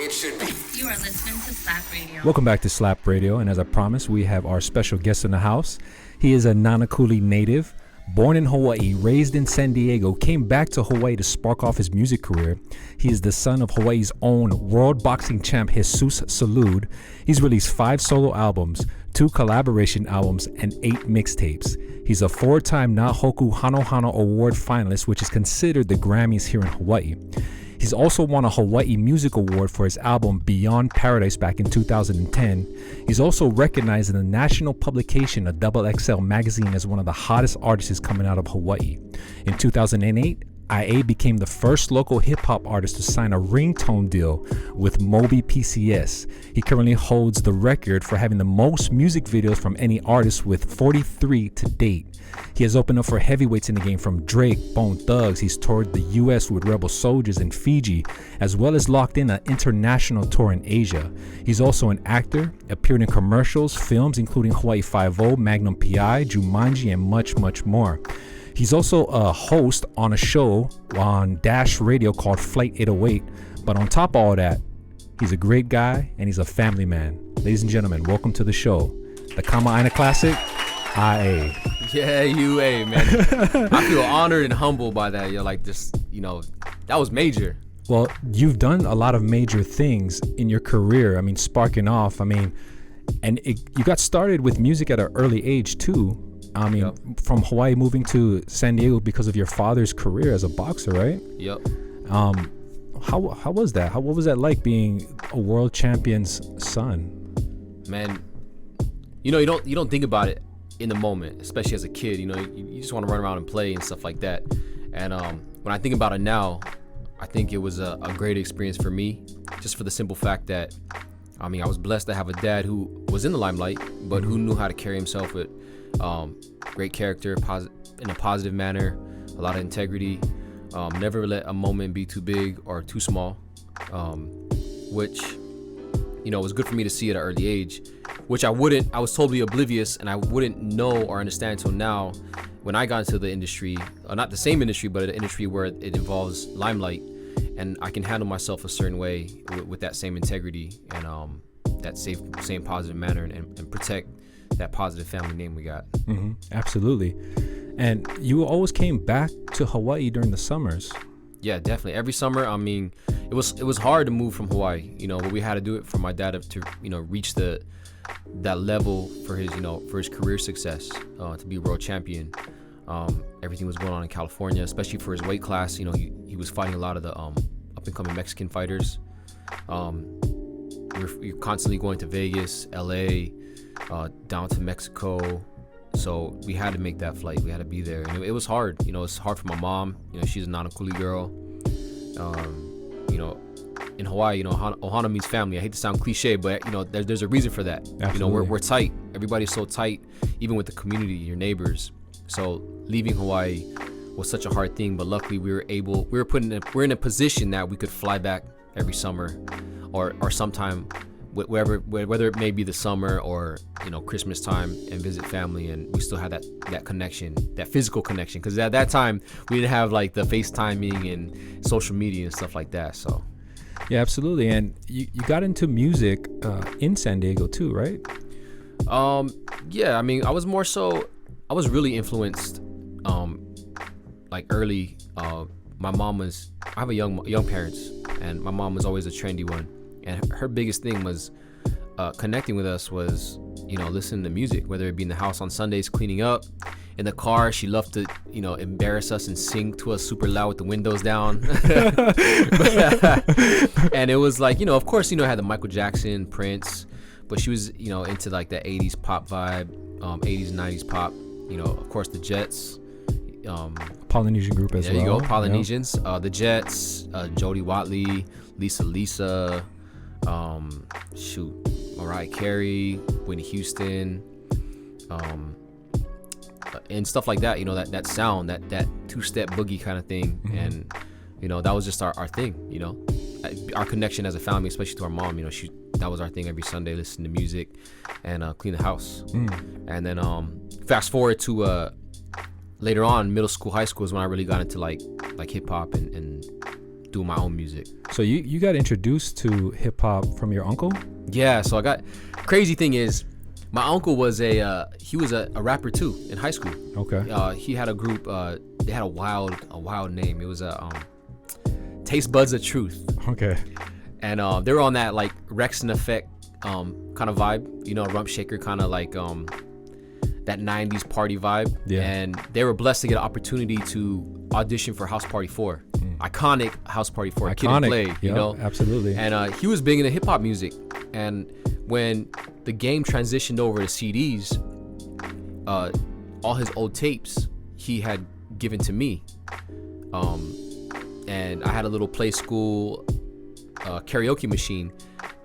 it should be. You are listening to Slap Radio. Welcome back to Slap Radio, and as I promised, we have our special guest in the house. He is a Nanakuli native, born in Hawaii, raised in San Diego, came back to Hawaii to spark off his music career. He is the son of Hawaii's own world boxing champ Jesus Salud. He's released 5 solo albums, 2 collaboration albums, and 8 mixtapes. He's a 4-time Nahoku Hano Hano Award finalist, which is considered the Grammys here in Hawaii. He's also won a Hawaii Music Award for his album Beyond Paradise back in 2010. He's also recognized in the national publication of XXL magazine as one of the hottest artists coming out of Hawaii. In 2008, IA became the first local hip-hop artist to sign a ringtone deal with Moby PCS. He currently holds the record for having the most music videos from any artist with 43 to date. He has opened up for heavyweights in the game from Drake, Bone Thugs. He's toured the US with Rebel Soldiers in Fiji, as well as locked in an international tour in Asia. He's also an actor, appeared in commercials, films including Hawaii Five-0, Magnum PI, Jumanji, and much, much more. He's also a host on a show on Dash Radio called Flight 808. But on top of all that, he's a great guy and he's a family man. Ladies and gentlemen, welcome to the show, the Kama'aina Classic, IA. Yeah, UA, man. I feel honored and humbled by that. You're like, just, that was major. Well, you've done a lot of major things in your career. I mean, sparking off. And you got started with music at an early age too. Yep. From Hawaii moving to San Diego because of your father's career as a boxer, right? Yep. How was that? What was that like being a world champion's son? Man, you don't think about it in the moment, especially as a kid. You just want to run around and play and stuff like that. And when I think about it now, I think it was a great experience for me, just for the simple fact that, I was blessed to have a dad who was in the limelight, but who knew how to carry himself with great character, in a positive manner, a lot of integrity, never let a moment be too big or too small, which was good for me to see at an early age, which I was totally oblivious and I wouldn't know or understand until now when I got into the industry, not the same industry, but an industry where it involves limelight, and I can handle myself a certain way with that same integrity and that same positive manner and protect that positive family name we got. Mm-hmm. Absolutely. And you always came back to Hawaii during the summers. Yeah, definitely. Every summer, it was hard to move from Hawaii, but we had to do it for my dad to reach that level for his career success, to be world champion. Everything was going on in California, especially for his weight class. He was fighting a lot of the up and coming Mexican fighters. You're constantly going to Vegas, LA, down to Mexico, so we had to make that flight. We had to be there, and it was hard. It's hard for my mom. She's a Nanakuli girl. In Hawaii, ohana means family. I hate to sound cliche, but there's a reason for that. Absolutely. We're tight. Everybody's so tight, even with the community, your neighbors. So leaving Hawaii was such a hard thing, but luckily we're in a position that we could fly back every summer, or sometime, whether it may be the summer or Christmas time, and visit family, and we still had that connection, that physical connection, because at that time we didn't have like the FaceTiming and social media and stuff like that. So yeah, absolutely. And you got into music in San Diego too, right? Yeah, I was really influenced like early. My mom I have a young parents, and my mom was always a trendy one. And her biggest thing was connecting with us was, listening to music, whether it be in the house on Sundays, cleaning up, in the car. She loved to, embarrass us and sing to us super loud with the windows down. And it was like, of course, it had the Michael Jackson, Prince, but she was, into like the 80s pop vibe, 80s, 90s pop, of course, the Jets. Polynesian group as well. There you go, Polynesians. The Jets, Jody Watley, Lisa. Mariah Carey, Whitney Houston, and stuff like that. That sound, that two-step boogie kind of thing. Mm-hmm. And that was just our thing. Our connection as a family, especially to our mom. That was our thing every Sunday. Listen to music and clean the house. And then fast forward to later on, middle school, high school is when I really got into like hip hop and doing my own music. So you got introduced to hip hop from your uncle? Yeah, so I got, crazy thing is, my uncle was a rapper too in high school. Okay. He had a group. They had a wild name. It was Taste Buds of Truth, Okay. and they were on that like Rex and Effect kind of vibe. You know, Rump Shaker kind of like that 90s party vibe. Yeah. And they were blessed to get an opportunity to audition for House Party 4. Iconic House Party 4. Kid and Play, you Yep, know? absolutely. And he was big into hip hop music. And when the game transitioned over to CDs, all his old tapes he had given to me. And I had a little Play School karaoke machine,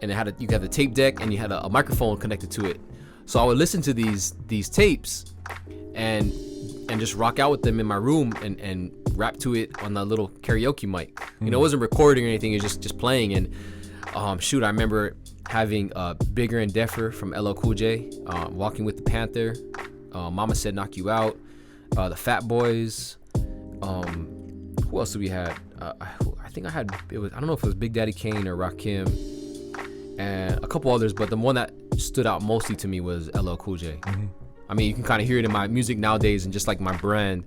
and you had the tape deck and you had a microphone connected to it. So I would listen to these tapes and just rock out with them in my room and rap to it on the little karaoke mic. You know, it wasn't recording or anything, it was just playing. And I remember having Bigger and Deffer from LL Cool J, Walking with the Panther, Mama Said Knock You Out, the Fat Boys. Who else did we have? I think I don't know if it was Big Daddy Kane or Rakim, and a couple others, but the one that stood out mostly to me was LL Cool J. I mean, you can kind of hear it in my music nowadays, and just like my brand,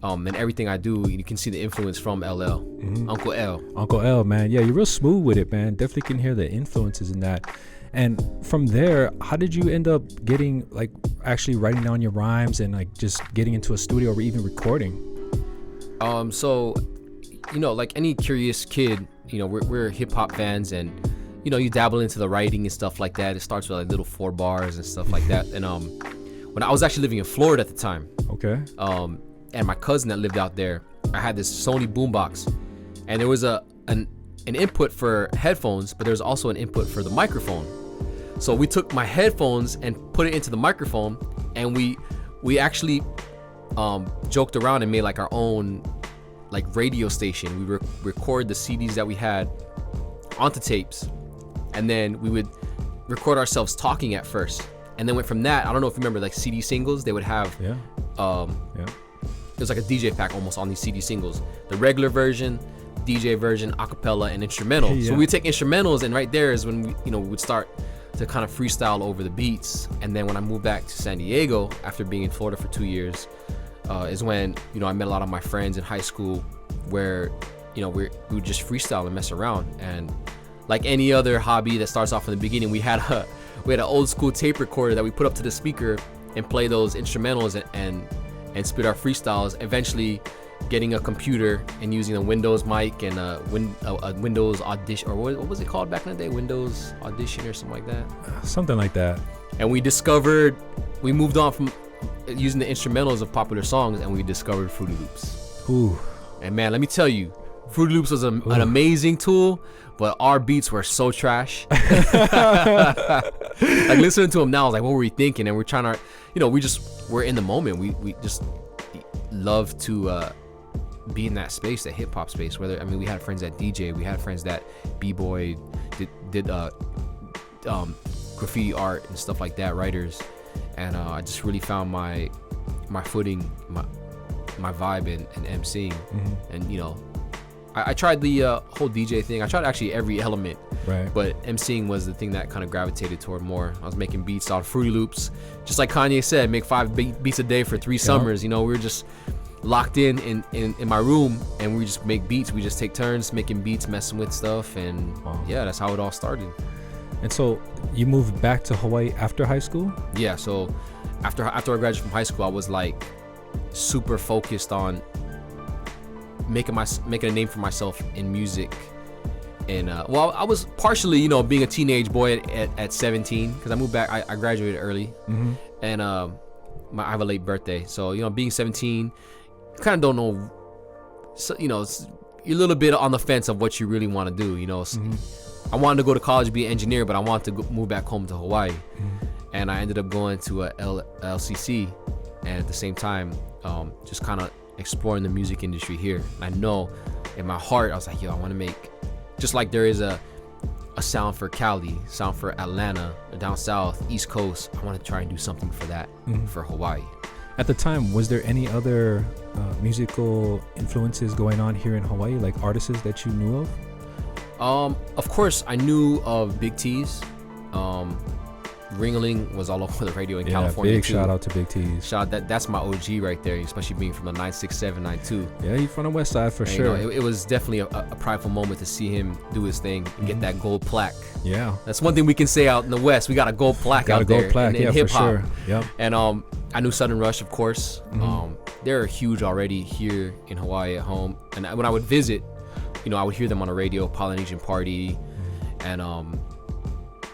and everything I do, you can see the influence from LL. Uncle L. Uncle L, man. Yeah, you're real smooth with it, man. Definitely can hear the influences in that. And from there, how did you end up getting, like, actually writing down your rhymes and, like, just getting into a studio or even recording? So, you know, like any curious kid, you know, we're hip hop fans, and, you know, you dabble into the writing and stuff like that. It starts with like little 4 bars and stuff like that. And when I was actually living in Florida at the time, Okay. And my cousin that lived out there, I had this Sony boombox, and there was an input for headphones, but there was also an input for the microphone. So we took my headphones and put it into the microphone, and we actually joked around and made like our own like radio station. We record the CDs that we had onto tapes, and then we would record ourselves talking at first, and then went from that. I don't know if you remember like CD singles. They would have Yeah. it was like a DJ pack almost on these CD singles. The regular version, DJ version, acapella, and instrumental. Yeah. So we take instrumentals, and right there is when we would start to kind of freestyle over the beats. And then when I moved back to San Diego after being in Florida for 2 years, is when I met a lot of my friends in high school, where we would just freestyle and mess around. And like any other hobby that starts off in the beginning, we had an old school tape recorder that we put up to the speaker and play those instrumentals and spit our freestyles. Eventually getting a computer and using a Windows mic and a Windows Audition, or what was it called back in the day? Windows Audition or something like that. Something like that. And we moved on from using the instrumentals of popular songs, and we discovered Fruity Loops. Ooh. And man, let me tell you, Fruity Loops was an amazing tool, but our beats were so trash. Like listening to them now, I was like, what were we thinking? And we're trying to, we're in the moment. We just love to be in that space, that hip hop space. We had friends that DJ, we had friends that b-boy, did graffiti art and stuff like that, writers. And I just really found my footing, my vibe in MCing. And I tried the whole DJ thing. I tried actually every element, Right. but MCing was the thing that kind of gravitated toward more. I was making beats on Fruity Loops, just like Kanye said, make 5 beats a day for 3 summers. We were just locked in my room, and we just make beats. We just take turns making beats, messing with stuff, and yeah, that's how it all started. And so you moved back to Hawaii after high school? Yeah, so after I graduated from high school, I was like super focused on making a name for myself in music. And I was partially being a teenage boy at 17, because I moved back. I graduated early. And I have a late birthday, so being 17, you kind of don't know, so, you're a little bit on the fence of what you really want to do. I wanted to go to college, be an engineer, but I wanted to move back home to Hawaii. And I ended up going to a LCC, and at the same time just kind of exploring the music industry here. And I know in my heart, I was like, I want to make, just like there is a sound for Cali, sound for Atlanta, down south, East Coast, I want to try and do something for that, for Hawaii. At the time, was there any other musical influences going on here in Hawaii, like artists that you knew of? Of course, I knew of Big T's. Ringling was all over the radio in California. Big too. shout out to Big T's. That's my OG right there, especially being from the 96792. Yeah, he's from the West Side for And, sure. You know, it was definitely a prideful moment to see him do his thing and get that gold plaque. Yeah, That's one thing we can say out in the West. We got a gold plaque got out a gold there plaque. in Yeah, hip for hop. sure. Yep. And I knew Southern Rush, of course. They're huge already here in Hawaii at home. And when I would visit, you know, I would hear them on the radio, Polynesian Party, and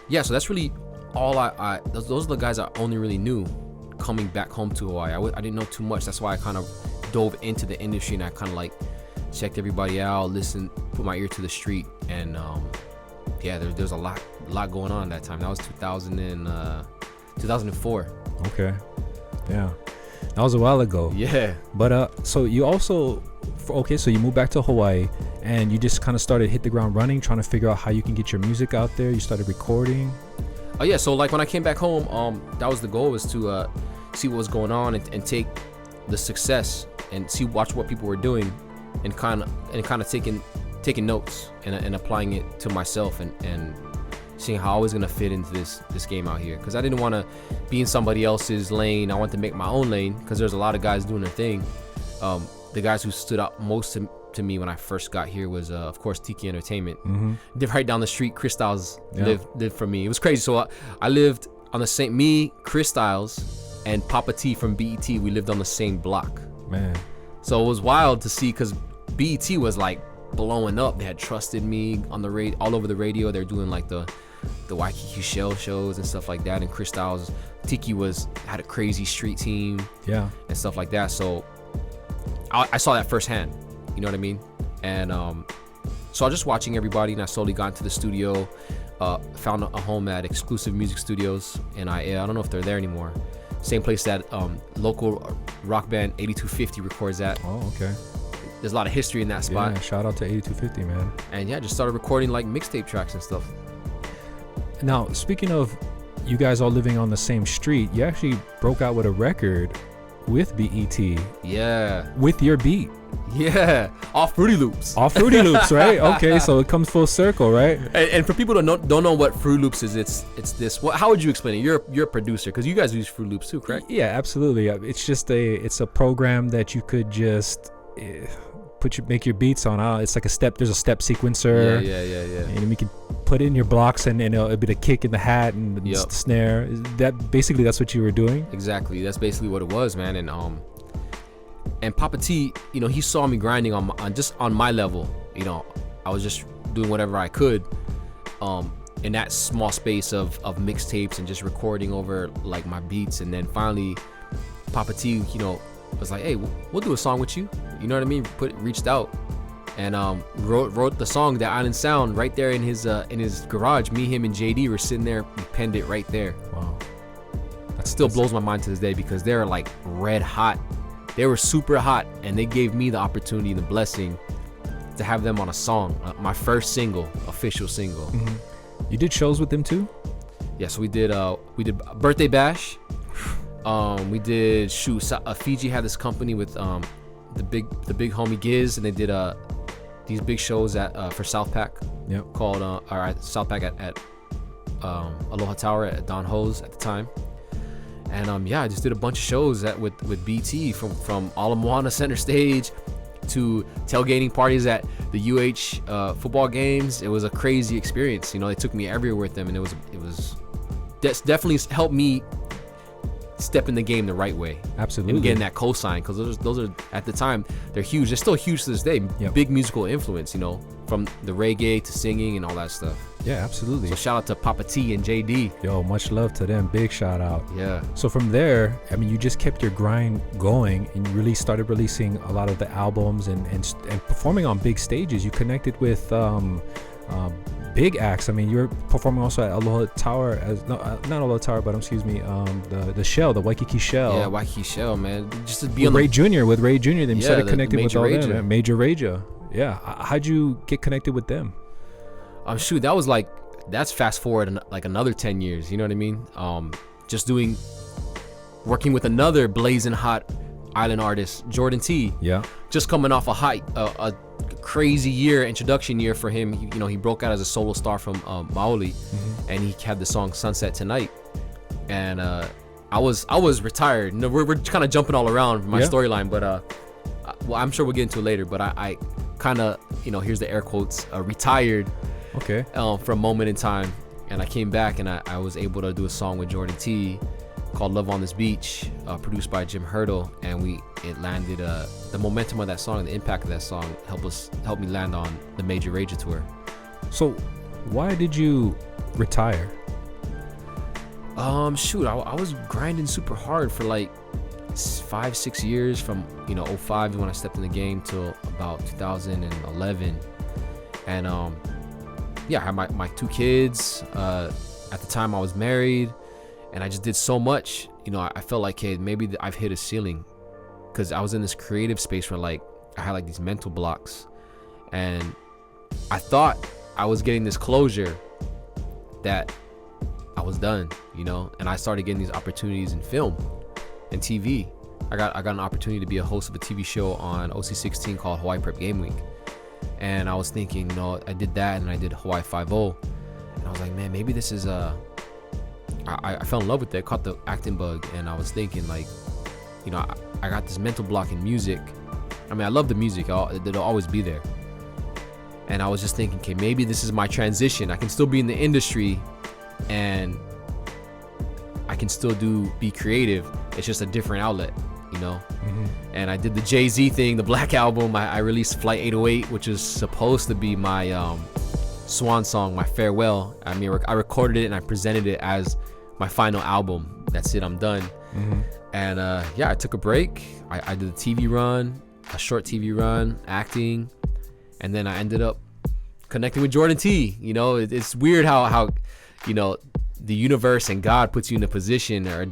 yeah. So that's really all I those are the guys I only really knew coming back home to Hawaii. I didn't know too much. That's why I kind of dove into the industry and I kind of like checked everybody out, listened, put my ear to the street, and yeah, there's a lot going on at that time. That was 2004. Okay. Yeah, that was a while ago. Yeah. But so you also, so you moved back to Hawaii and you just kind of started hit the ground running, trying to figure out how you can get your music out there. You started recording. Oh yeah, so like when I came back home, that was the goal, was to see what was going on and take the success and watch what people were doing, and kind of taking notes and applying it to myself and seeing how I was gonna fit into this game out here, because I didn't want to be in somebody else's lane. I wanted to make my own lane, because there's a lot of guys doing their thing. The guys who stood out most to me when I first got here was of course Tiki Entertainment. Right down the street, Chris Styles lived for me. It was crazy. So I lived on the same, me, Chris Styles, and Papa T from BET. We lived on the same block. Man. So it was wild to see, because BET was like blowing up. They had trusted me on the all over the radio. They're doing like the Waikiki Shell shows and stuff like that. And Chris Styles, Tiki had a crazy street team. Yeah. And stuff like that. So I saw that firsthand. You know what I mean? And so I was just watching everybody, and I slowly got into the studio. Found a home at Exclusive Music Studios, and I don't know if they're there anymore. Same place that local rock band 8250 records at. Oh, okay. There's a lot of history in that spot. Yeah, shout out to 8250, man. And yeah, just started recording like mixtape tracks and stuff. Now, speaking of you guys all living on the same street, you actually broke out with a record with BET. Yeah. With your beat. Yeah. Off Fruity Loops. Off Fruity Loops, right? Okay, so it comes full circle, right? And for people who don't know what Fruity Loops is, it's this. How would you explain it? You're a producer, because you guys use Fruity Loops too, correct? Yeah, absolutely. It's just it's a program that you could just make your beats on. It's like there's a step sequencer. Yeah. And we can put in your blocks, and it'll be the kick in the hat and the snare. That's what you were doing? Exactly. That's basically what it was, man. And Papa T, you know, he saw me grinding on my level. You know, I was just doing whatever I could in that small space of mixtapes and just recording over like my beats. And then finally Papa T, you know, was like, hey, we'll do a song with you. You know what I mean? Reached out and wrote the song, The Island Sound, right there in his garage. Me, him, and JD were sitting there. We penned it right there. Wow. That still blows my mind to this day, because they're like red hot. They were super hot, and they gave me the opportunity and the blessing to have them on a song, my first official single. Mm-hmm. You did shows with them too? Yeah, so we did Birthday Bash. We did Fiji had this company with the big homie Giz, and they did these big shows for South Pack. Yep. Called South Pack at Aloha Tower at Don Ho's at the time. And I just did a bunch of shows with BT from Ala Moana Center Stage to tailgating parties at the UH football games. It was a crazy experience. You know, they took me everywhere with them, and it was definitely helped me step in the game the right way. Absolutely. And getting that cosign, because those are at the time, they're huge. They're still huge to this day. Yep. Big musical influence, you know, from the reggae to singing and all that stuff. Yeah, absolutely. So shout out to Papa T and JD. Yo, much love to them. Big shout out. Yeah. So from there, I mean, you just kept your grind going, and you really started releasing a lot of the albums and performing on big stages. You connected with big acts. I mean, you're performing also at Aloha Tower not Aloha Tower, but the Shell, the Waikiki Shell. Yeah, Waikiki Shell, man. Just to be with on Ray Jr. With Ray Jr. Then you started connecting with all Raja. them. Major Raja. Yeah. How'd you get connected with them? Shoot, that's fast forward like another 10 years. You know what I mean? Just doing working with another blazing hot island artist, Jordan T. Yeah. Just coming off a crazy year, introduction year for him. He broke out as a solo star from Maoli, and he had the song Sunset Tonight. And I was retired. We're kind of jumping all around my storyline, but well, I'm sure we'll get into it later. But I kind of, here's the air quotes, retired. Okay. For a moment in time, and I came back and I was able to do a song with Jordan T called Love on This Beach, produced by Jim Hurdle, and it landed the momentum of that song and the impact of that song helped me land on the Major Rager tour. So why did you retire? Shoot, I was grinding super hard for like 5-6 years from 05 when I stepped in the game till about 2011, and I had my 2 kids. At the time I was married, and I just did so much. I felt like, hey, maybe I've hit a ceiling, because I was in this creative space where like I had like these mental blocks, and I thought I was getting this closure that I was done, and I started getting these opportunities in film and TV. I got an opportunity to be a host of a TV show on OC16 called Hawaii Prep Game Week, and I was thinking, I did that, and I did Hawaii 5-0, and I was like, man, maybe this is I fell in love with it, caught the acting bug, and I was thinking like, I got this mental block in music. I mean, I love the music, it'll always be there, and I was just thinking, okay, maybe this is my transition. I can still be in the industry, and I can still be creative. It's just a different outlet, And I did the Jay-Z thing, the Black Album. I released Flight 808, which was supposed to be my swan song, my farewell. I mean, I recorded it and I presented it as my final album. That's it, I'm done. And I took a break. I did a TV run, a short TV run, acting, and then I ended up connecting with Jordan T. It's weird how the universe and God puts you in a position, or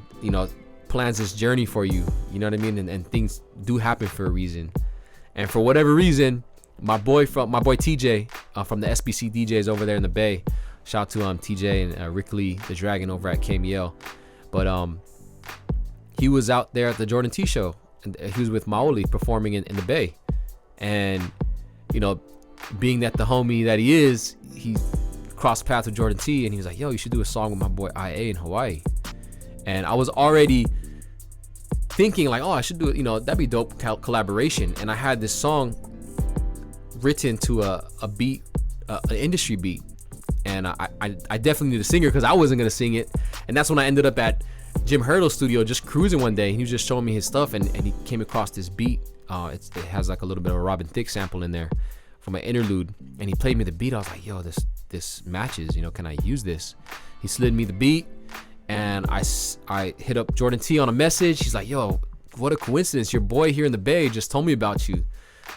plans this journey for you, you know what I mean, and things do happen for a reason. And for whatever reason, my boy TJ from the SBC DJs over there in the Bay, shout out to TJ and Rick Lee the Dragon over at KMEL, but he was out there at the Jordan T show, and he was with Maoli performing in the Bay, and being that the homie that he is, he crossed paths with Jordan T, and he was like, yo, you should do a song with my boy IA in Hawaii. And I was already thinking like, oh, I should do it, that'd be dope collaboration. And I had this song written to a beat, an industry beat, and I definitely need a singer, because I wasn't gonna sing it. And that's when I ended up at Jim Hurdle's studio just cruising one day, and he was just showing me his stuff, and he came across this beat. It has like a little bit of a Robin Thicke sample in there from an interlude, and he played me the beat. I was like, yo, this matches, can I use this? He slid me the beat, and I hit up Jordan T on a message. He's like, yo, what a coincidence, your boy here in the Bay just told me about you,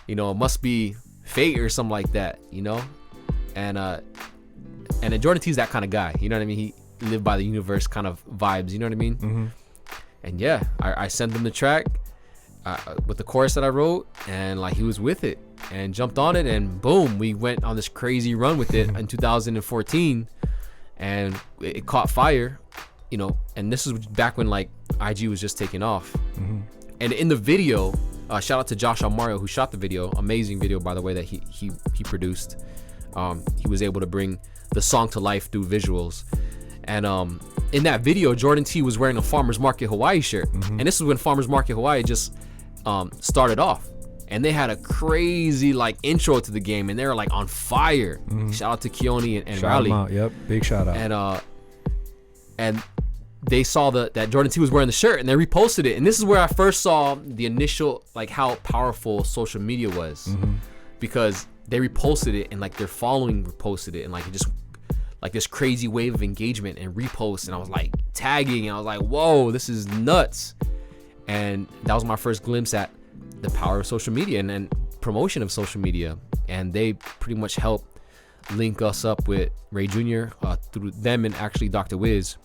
it must be fate or something like that, and then Jordan T's that kind of guy, you know what I mean? He lived by the universe kind of vibes, you know what I mean? And yeah, I sent him the track with the chorus that I wrote, and like he was with it and jumped on it, and boom, we went on this crazy run with it in 2014, and it caught fire, and this is back when like IG was just taking off. And in the video, shout out to Josh Almario who shot the video, amazing video by the way that he produced. He was able to bring the song to life through visuals, and in that video Jordan T was wearing a Farmers Market Hawaii shirt, and this is when Farmers Market Hawaii just started off, and they had a crazy like intro to the game, and they were like on fire. Shout out to Keone and shout Riley. them out. Yep, big shout out. And they saw that Jordan T was wearing the shirt, and they reposted it, and this is where I first saw the initial like how powerful social media was, because they reposted it, and like their following reposted it, and like it just like this crazy wave of engagement and reposts, and I was like tagging, and I was like, whoa, this is nuts. And that was my first glimpse at the power of social media and promotion of social media. And they pretty much helped link us up with Ray Jr. Through them and actually Dr. Wiz.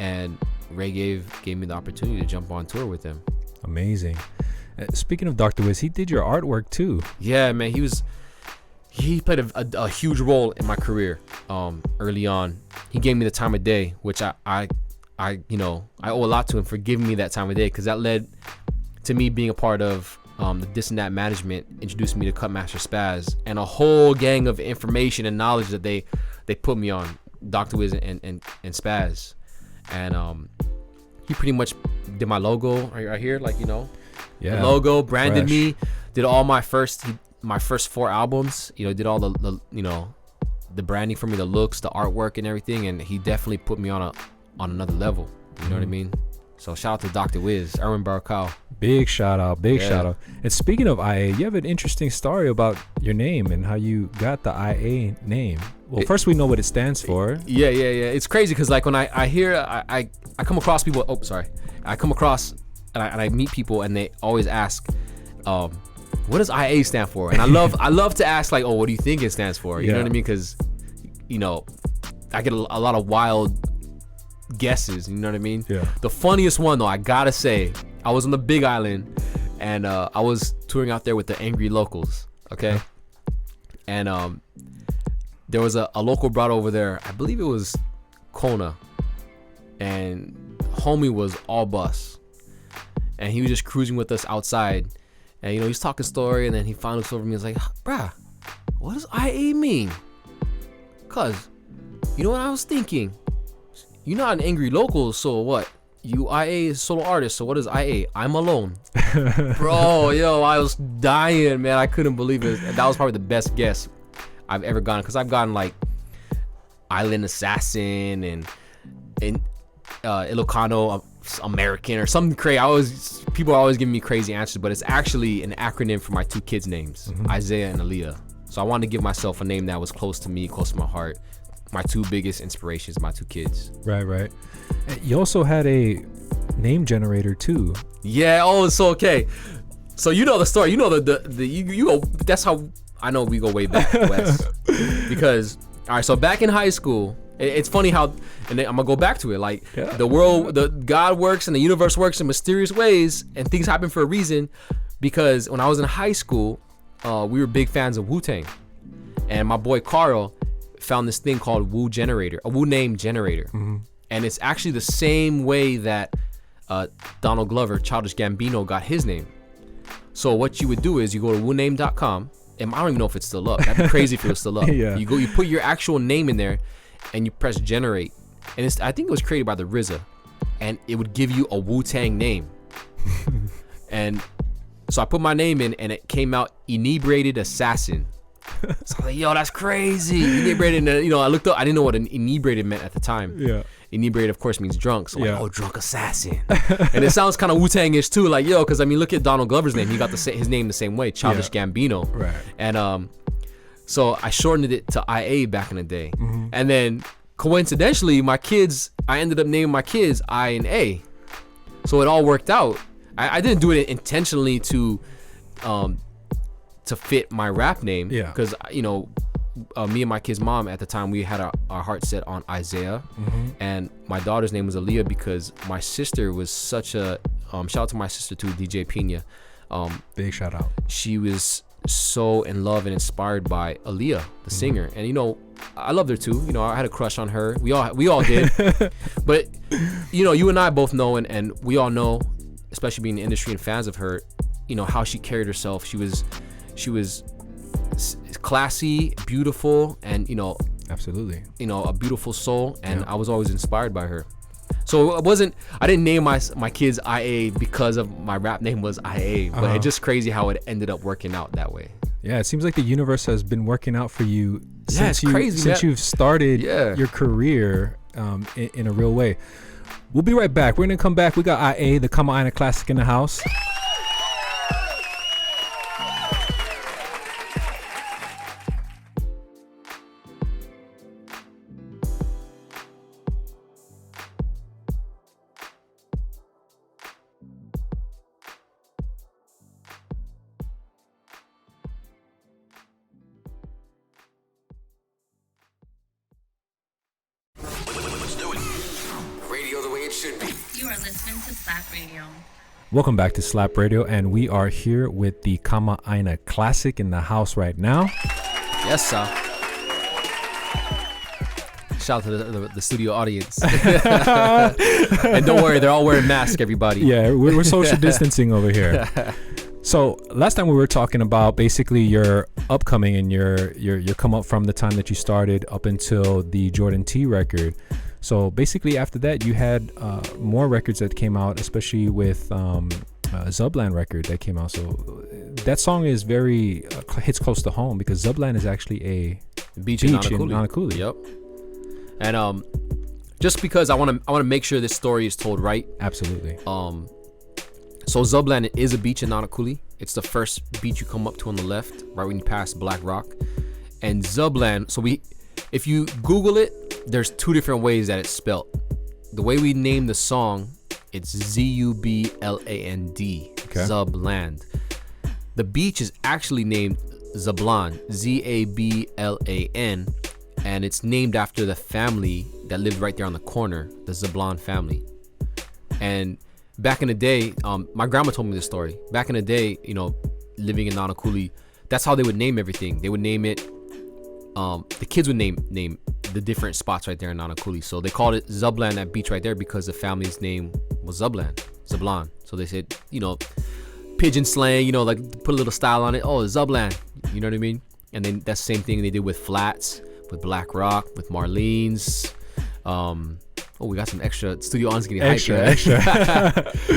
And Ray gave me the opportunity to jump on tour with them. Amazing. Speaking of Dr. Wiz, he did your artwork too. Yeah, man, he played a huge role in my career early on. He gave me the time of day, which I I owe a lot to him for giving me that time of day, because that led to me being a part of the This and That management, introduced me to Cutmaster Spaz and a whole gang of information and knowledge that they put me on, Dr. Wiz and Spaz. And he pretty much did my logo right here, like, the logo, branded me, did all my first 4 albums, did all the branding for me, the looks, the artwork and everything. And he definitely put me on another level. You know what I mean? So shout out to Dr. Wiz, Erwin Barakal. Big shout out. And speaking of IA, you have an interesting story about your name and how you got the IA name. Well, first we know what it stands for. Yeah. It's crazy because like when I hear, I come across people. Oh, sorry. I come across and I meet people and they always ask, what does IA stand for? And I love to ask like, oh, what do you think it stands for? You know what I mean? Because I get a lot of wild guesses, you know what I mean? Yeah. The funniest one though, I gotta say, I was on the Big Island and I was touring out there with the Angry Locals, okay? And there was a local brought over there, I believe it was Kona, and homie was all bus, and he was just cruising with us outside, and he's talking story, and then he finally looks over me and was like, bruh, what does IA mean? Cause you know what I was thinking? You're not an Angry Local, so what? You IA is solo artist, so what is IA? I'm alone. Bro, I was dying, man. I couldn't believe it. That was probably the best guess I've ever gotten, because I've gotten like Island Assassin and Ilocano American or something crazy. People are always giving me crazy answers, but it's actually an acronym for my 2 kids' names, Isaiah and Aaliyah. So I wanted to give myself a name that was close to me, close to my heart. My 2 biggest inspirations, my 2 kids. Right. You also had a name generator too. Yeah. Oh, it's okay. So you know the story. You know you go. That's how I know we go way back, Wes. Because all right. So back in high school, it's funny how, and then I'm gonna go back to it. Like the world, God works and the universe works in mysterious ways, and things happen for a reason. Because when I was in high school, we were big fans of Wu-Tang, and my boy Carl found this thing called Wu Name Generator. And it's actually the same way that Donald Glover, Childish Gambino, got his name. So what you would do is you go to WuName.com, and I don't even know if it's still up. That'd be crazy if it was still up. Yeah. You put your actual name in there, and you press generate, and I think it was created by the RZA, and it would give you a Wu-Tang name. And so I put my name in, and it came out Inebriated Assassin. So I'm like, yo, that's crazy. Inebriated, I looked up, I didn't know what an inebriated meant at the time. Yeah. Inebriated, of course, means drunk. So I'm like, oh, drunk assassin. And it sounds kind of Wu-Tang-ish too. Like, yo, because I mean, look at Donald Glover's name. He got his name the same way, Childish Gambino. Right. And so I shortened it to IA back in the day. And then coincidentally, I ended up naming my kids I and A. So it all worked out. I didn't do it intentionally to fit my rap name. Yeah. Because, me and my kid's mom at the time, we had our heart set on Isaiah. And my daughter's name was Aaliyah because my sister was such a, shout out to my sister too, DJ Pina. Big shout out. She was so in love and inspired by Aaliyah, the singer. And, I loved her too. I had a crush on her. We all did. But, you and I both know, and we all know, especially being in the industry and fans of her, how she carried herself. She was classy, beautiful, and absolutely, a beautiful soul, and I was always inspired by her. So I didn't name my kids IA because of my rap name was IA, but it's just crazy how it ended up working out that way. Yeah, it seems like the universe has been working out for you since you've started your career in a real way. We'll be right back. We're gonna come back. We got IA, the Kama Aina Classic, in the house. You are listening to Slap Radio. Welcome back to Slap Radio, and we are here with the Kama Aina Classic in the house right now. Yes, sir. Shout out to the studio audience. And don't worry, they're all wearing masks, everybody. Yeah, we're social distancing over here. So last time we were talking about basically your upcoming and your come up from the time that you started up until the Jordan T record. So basically after that you had more records that came out, especially with Zubland record that came out. So that song is very hits close to home because Zubland is actually a beach in beach in Nanakuli. Nanakuli. Yep. And just because I want to make sure this story is told right. Absolutely. So Zubland is a beach in Nanakuli. It's the first beach you come up to on the left, right when you pass Black Rock. And Zubland, if you Google it, there's two different ways that it's spelt. The way we name the song, it's Zubland, Okay. Zubland. The beach is actually named Zablan, Zablan, and it's named after the family that lived right there on the corner, the Zablan family. And back in the day, my grandma told me this story. Back in the day, living in Nanakuli, that's how they would name everything. They would name it. The kids would name the different spots right there in Nanakuli. So they called it Zubland, that beach right there, because the family's name was Zablan. So they said, pigeon slang, like put a little style on it. Oh, Zubland, you know what I mean? And then that's the same thing they did with Flats, with Black Rock, with Marlene's. We got some extra studio audience getting hyped. Extra.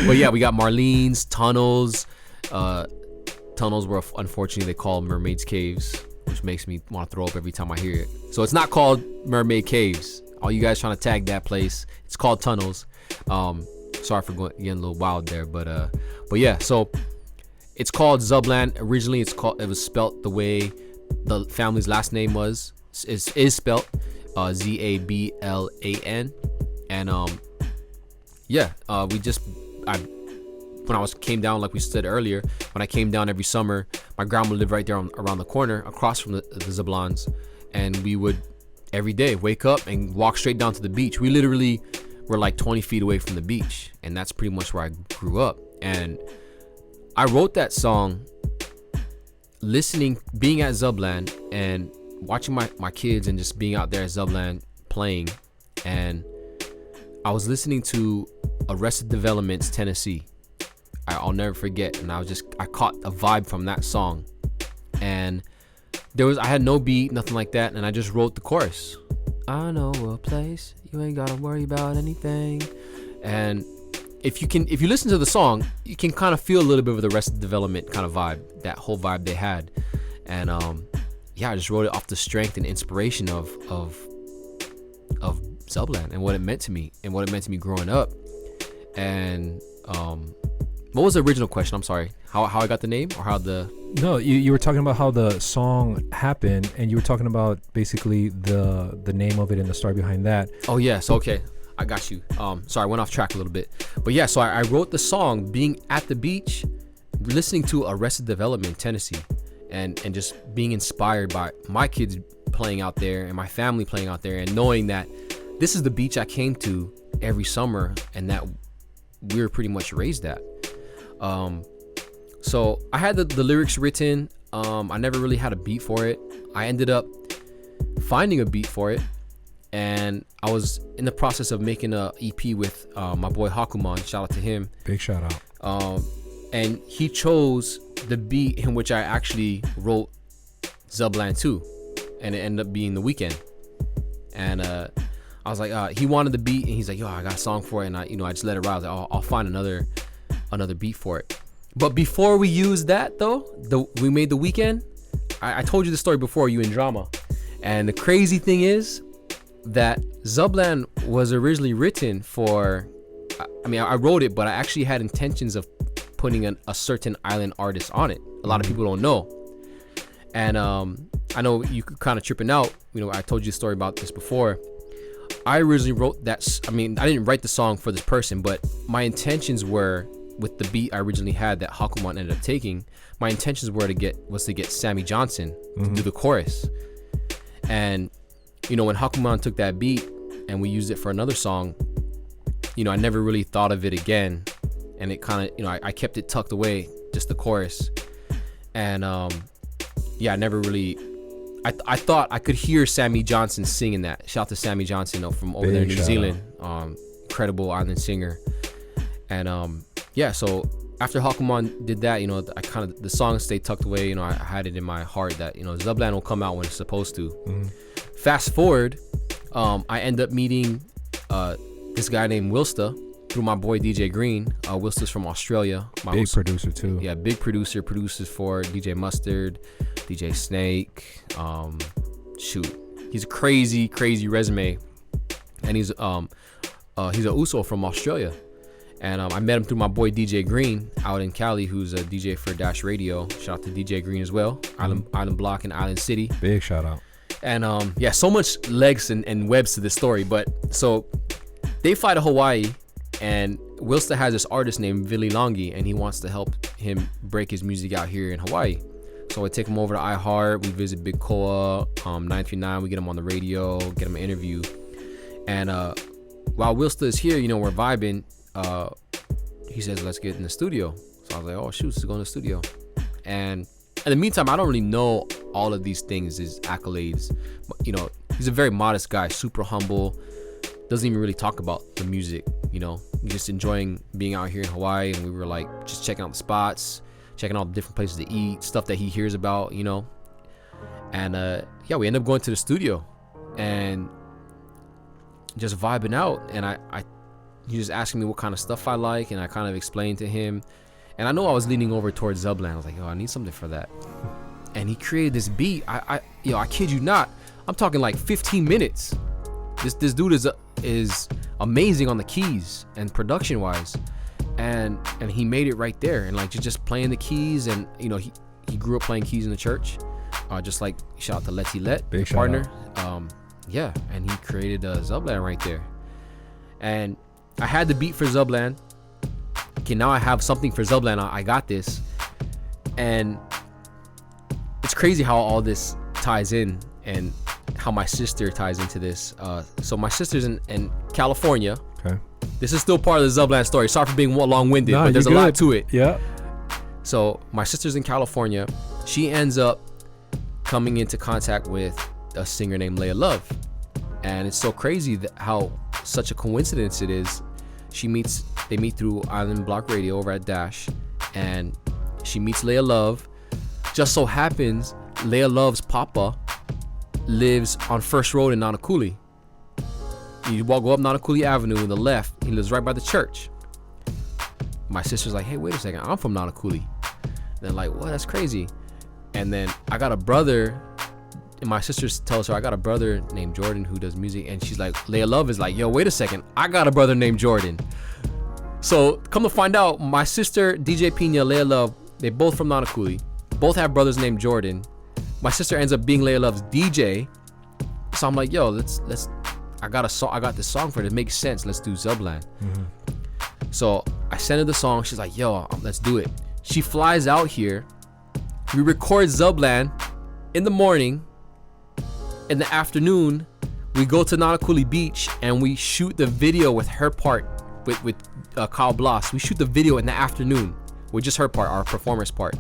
But yeah, we got Marlene's, Tunnels. Tunnels were unfortunately they call Mermaid's Caves, which makes me want to throw up every time I hear it. So it's not called Mermaid Caves. All you guys trying to tag that place, it's called Tunnels. Sorry for getting a little wild there, but yeah. So it's called Zubland. Originally, it was spelt the way the family's last name is spelt, Zablan. And when I came down, like we said earlier, when I came down every summer, my grandma lived right there around the corner, across from the Zablans, and we would every day wake up and walk straight down to the beach. We literally were like 20 feet away from the beach, and that's pretty much where I grew up. And I wrote that song being at Zubland and watching my kids and just being out there at Zubland playing. And I was listening to Arrested Development's Tennessee. I'll never forget. And I caught a vibe from that song. And I had no beat, nothing like that. And I just wrote the chorus. I know a place you ain't gotta worry about anything. And if you listen to the song, you can kind of feel a little bit of the Arrested Development kind of vibe, that whole vibe they had. And I just wrote it off the strength and inspiration of Zubland and what it meant to me growing up. And what was the original question? I'm sorry. How I got the name, or how the... No, you were talking about how the song happened, and you were talking about basically the name of it and the story behind that. Oh yeah, so okay, I got you. Sorry, I went off track a little bit, but yeah, so I wrote the song being at the beach, listening to Arrested Development, Tennessee, and just being inspired by my kids playing out there and my family playing out there, and knowing that this is the beach I came to every summer and that we were pretty much raised at. So I had the lyrics written. I never really had a beat for it. I ended up finding a beat for it, and I was in the process of making a EP with my boy Hakuman. Shout out to him. Big shout out. And he chose the beat in which I actually wrote Zubland 2, and it ended up being The Weeknd. And I was like, he wanted the beat, and he's like, yo, I got a song for it, and I just let it ride. I was like, I'll find another beat for it. But before we used that though, we made The Weeknd. I told you the story before, you in drama. And the crazy thing is that Zubland was originally written for, I wrote it, but I actually had intentions of putting a certain island artist on it. A lot of people don't know. And I know you could kind of tripping out. I told you a story about this before. I originally wrote that. I didn't write the song for this person, but my intentions were, with the beat I originally had that Hakuman ended up taking, my intentions were to get Sammy Johnson to do the chorus. And when Hakuman took that beat and we used it for another song, I never really thought of it again, and it kind of, I kept it tucked away, just the chorus. And I never really I thought I could hear Sammy Johnson singing that. Shout out to Sammy Johnson, from over there in New Zealand. Incredible island singer. And yeah, so after Hakuman did that, I kind of, the song stayed tucked away. I had it in my heart that Zubland will come out when it's supposed to. Fast forward, I end up meeting this guy named Wilsta through my boy DJ Green. Wilsta's from Australia. Big producer too. Yeah, big producer. Produces for DJ Mustard, DJ Snake. He's a crazy resume, and he's a Uso from Australia. And I met him through my boy DJ Green out in Cali, who's a DJ for Dash Radio. Shout out to DJ Green as well. Island Block and Island City. Big shout out. And yeah, so much legs and webs to this story. But so they fly to Hawaii, and Wilsta has this artist named Vili Longi, and he wants to help him break his music out here in Hawaii. So I take him over to iHeart. We visit Big Koa, 939. We get him on the radio, get him an interview. And while Wilsta is here, we're vibing. He says, let's get in the studio. So I was like, oh shoot, let's go in the studio. And in the meantime, I don't really know all of these things, his accolades. But, he's a very modest guy, super humble. Doesn't even really talk about the music, just enjoying being out here in Hawaii. And we were like just checking out the spots, checking out the different places to eat, stuff that he hears about, And yeah, we end up going to the studio and just vibing out. And he was asking me what kind of stuff I like, and I kind of explained to him. And I know I was leaning over towards Zubland. I was like, I need something for that. And he created this beat. I kid you not. I'm talking like 15 minutes. This dude is amazing on the keys and production wise, and he made it right there. And like just playing the keys, and he grew up playing keys in the church. Just like shout out to Letty Let, big partner. Yeah, and he created Zubland right there. And I had the beat for Zubland. Okay, now I have something for Zubland. I got this. And it's crazy how all this ties in, and how my sister ties into this. So my sister's in California. Okay. This is still part of the Zubland story. Sorry for being long-winded, but there's a lot to it. Yeah. So my sister's in California. She ends up coming into contact with a singer named Leah Love. And it's so crazy that how such a coincidence it is. They meet through Island Block Radio over at Dash, and she meets Leah Love. Just so happens Leah Love's papa lives on First Road in Nanakuli. You go up Nanakuli Avenue on the left. He lives right by the church. My sister's like, hey, wait a second, I'm from Nanakuli. They're like, what? That's crazy. And then I got a brother, and my sister tells her I got a brother named Jordan who does music, and she's like, Leah Love is like, yo, wait a second, I got a brother named Jordan. So come to find out, my sister, DJ Pina, Leah Love, they both from Nanakuli, both have brothers named Jordan. My sister ends up being Leah Love's DJ. So I'm like, yo, let's I got this song for it. It makes sense. Let's do Zubland. So I sent her the song. She's like, yo, let's do it. She flies out here. We record Zubland in the morning. In the afternoon, we go to Nanakuli Beach and we shoot the video with her part with Kyle Bloss. We shoot the video in the afternoon with just her part, our performance part.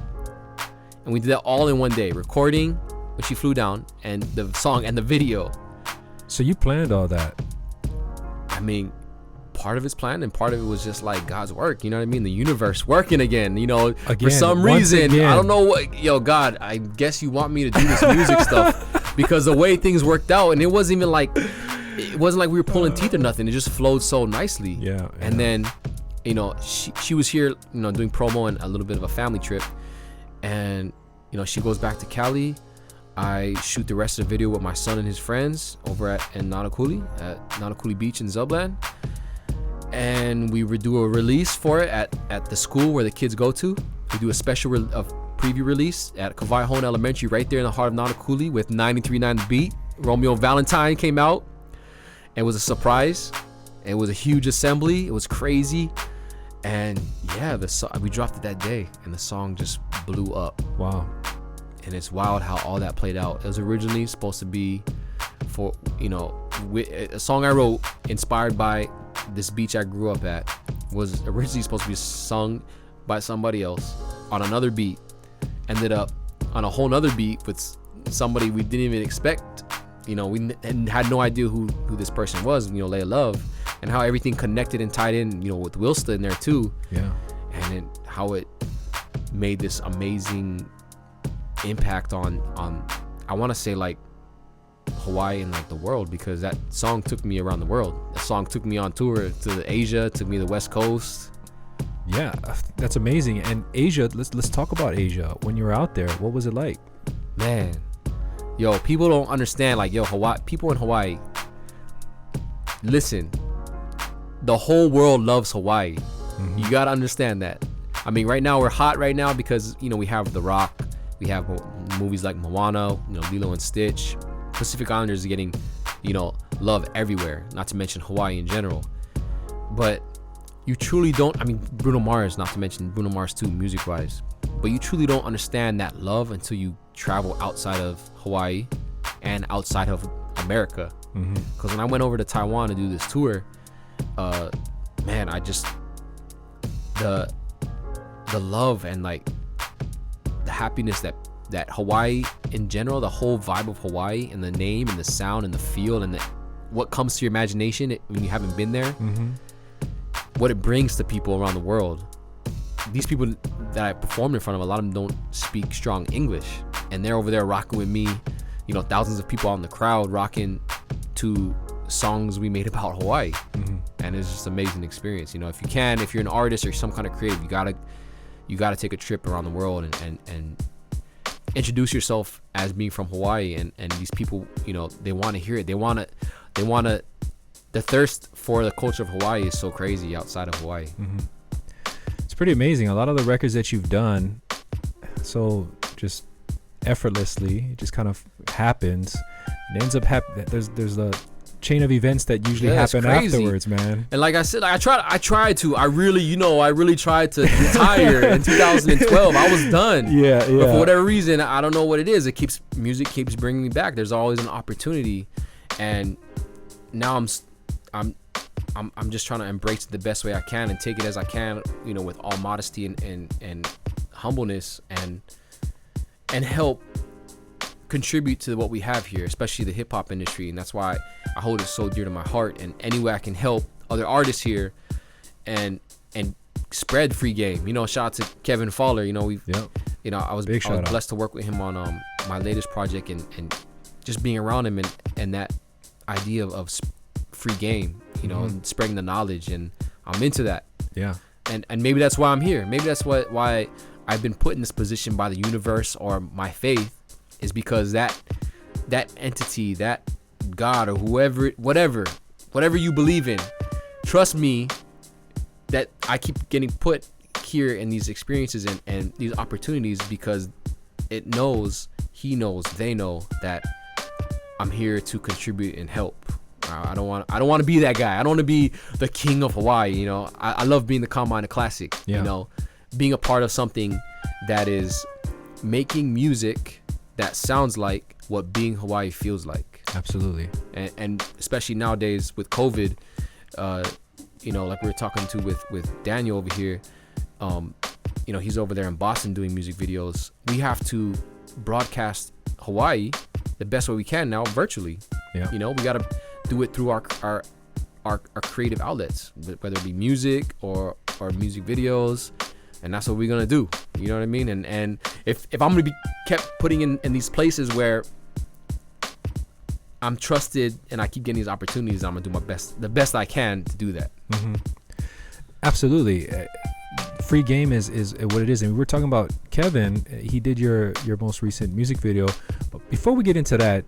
And we did that all in one day, recording when she flew down, and the song and the video. So you planned all that? I mean, part of it's planned, and part of it was just like God's work. You know what I mean? The universe working again. For some reason, I don't know what. Yo, God, I guess you want me to do this music stuff because the way things worked out, and it wasn't like we were pulling teeth or nothing. It just flowed so nicely. Yeah. And then, she was here, doing promo and a little bit of a family trip. And she goes back to Cali. I shoot the rest of the video with my son and his friends over at Nanakuli Beach in Zubland, and we do a release for it at the school where the kids go to. We do a special preview release at Kawai Hone Elementary, right there in the heart of Nanakuli, with 93.9 The Beat. Romeo Valentine came out. It was a surprise. It was a huge assembly. It was crazy. And yeah, we dropped it that day, and the song just blew up. Wow. And it's wild how all that played out. It was originally supposed to be for, a song I wrote inspired by this beach I grew up at, was originally supposed to be sung by somebody else on another beat. Ended up on a whole nother beat with somebody we didn't even expect. You know, and had no idea who this person was. You know, Lay of Love, and how everything connected and tied in. You know, with Wilsta in there too. Yeah. And how it made this amazing impact on I want to say like Hawaii and like the world, because that song took me around the world. That song took me on tour to Asia, took me to the West Coast. Yeah, that's amazing. And Asia, let's talk about Asia. When you were out there, what was it like? Man, yo, people don't understand. Like, yo, Hawaii, people in Hawaii, listen, the whole world loves Hawaii. Mm-hmm. You gotta understand that. I mean, right now we're hot right now because, you know, we have The Rock, we have movies like Moana, you know, Lilo and Stitch. Pacific Islanders is getting, you know, love everywhere, not to mention Hawaii in general. But you truly don't, I mean, Bruno Mars, not to mention Bruno Mars too, music-wise. But you truly don't understand that love until you travel outside of Hawaii and outside of America. Because when I went over to Taiwan to do this tour, man, I just, the love and like the happiness that Hawaii in general, the whole vibe of Hawaii and the name and the sound and the feel and what comes to your imagination when you haven't been there, what it brings to people around the world. These people that I performed in front of, a lot of them don't speak strong English, and they're over there rocking with me, you know, thousands of people out in the crowd rocking to songs we made about Hawaii. And it's just an amazing experience. You know, if you're an artist or some kind of creative, you gotta take a trip around the world and introduce yourself as being from Hawaii, and these people, you know, they want to hear it. They want to the thirst for the culture of Hawaii is so crazy outside of Hawaii. It's pretty amazing. A lot of the records that you've done, so just effortlessly, it just kind of happens. It ends up there's a chain of events that usually happen afterwards, man. And like I said, I tried to really tried to retire in 2012. I was done. Yeah. But for whatever reason, I don't know what it is. Music keeps bringing me back. There's always an opportunity, and now I'm just trying to embrace it the best way I can and take it as I can, you know, with all modesty and humbleness, and help contribute to what we have here, especially the hip hop industry. And that's why I hold it so dear to my heart. And any way I can help other artists here and spread free game. You know, shout out to Kevin Fowler. You know, you know, I was blessed to work with him on my latest project, and just being around him and that idea of free game, you know, and spreading the knowledge, and I'm into that. Yeah. And maybe that's why I'm here. Maybe that's why I've been put in this position by the universe or my faith, is because that entity, that God or whoever, whatever you believe in, trust me that I keep getting put here in these experiences and these opportunities, because it knows, he knows, they know that I'm here to contribute and help. I don't want to be that guy. I don't want to be the king of Hawaii. You know, I love being the Combine Classic. Yeah. You know, being a part of something that is making music that sounds like what being Hawaii feels like. Absolutely. And especially nowadays with COVID, you know, like we were talking to with Daniel over here, you know, he's over there in Boston doing music videos. We have to broadcast Hawaii the best way we can now virtually. Yeah. You know, we got to do it through our creative outlets, whether it be music or music videos, and that's what we're gonna do. You know what I mean? And if I'm gonna be kept putting in these places where I'm trusted and I keep getting these opportunities, I'm gonna do the best I can to do that. Absolutely. Free game is what it is. And we were talking about Kevin. He did your most recent music video, but before we get into that,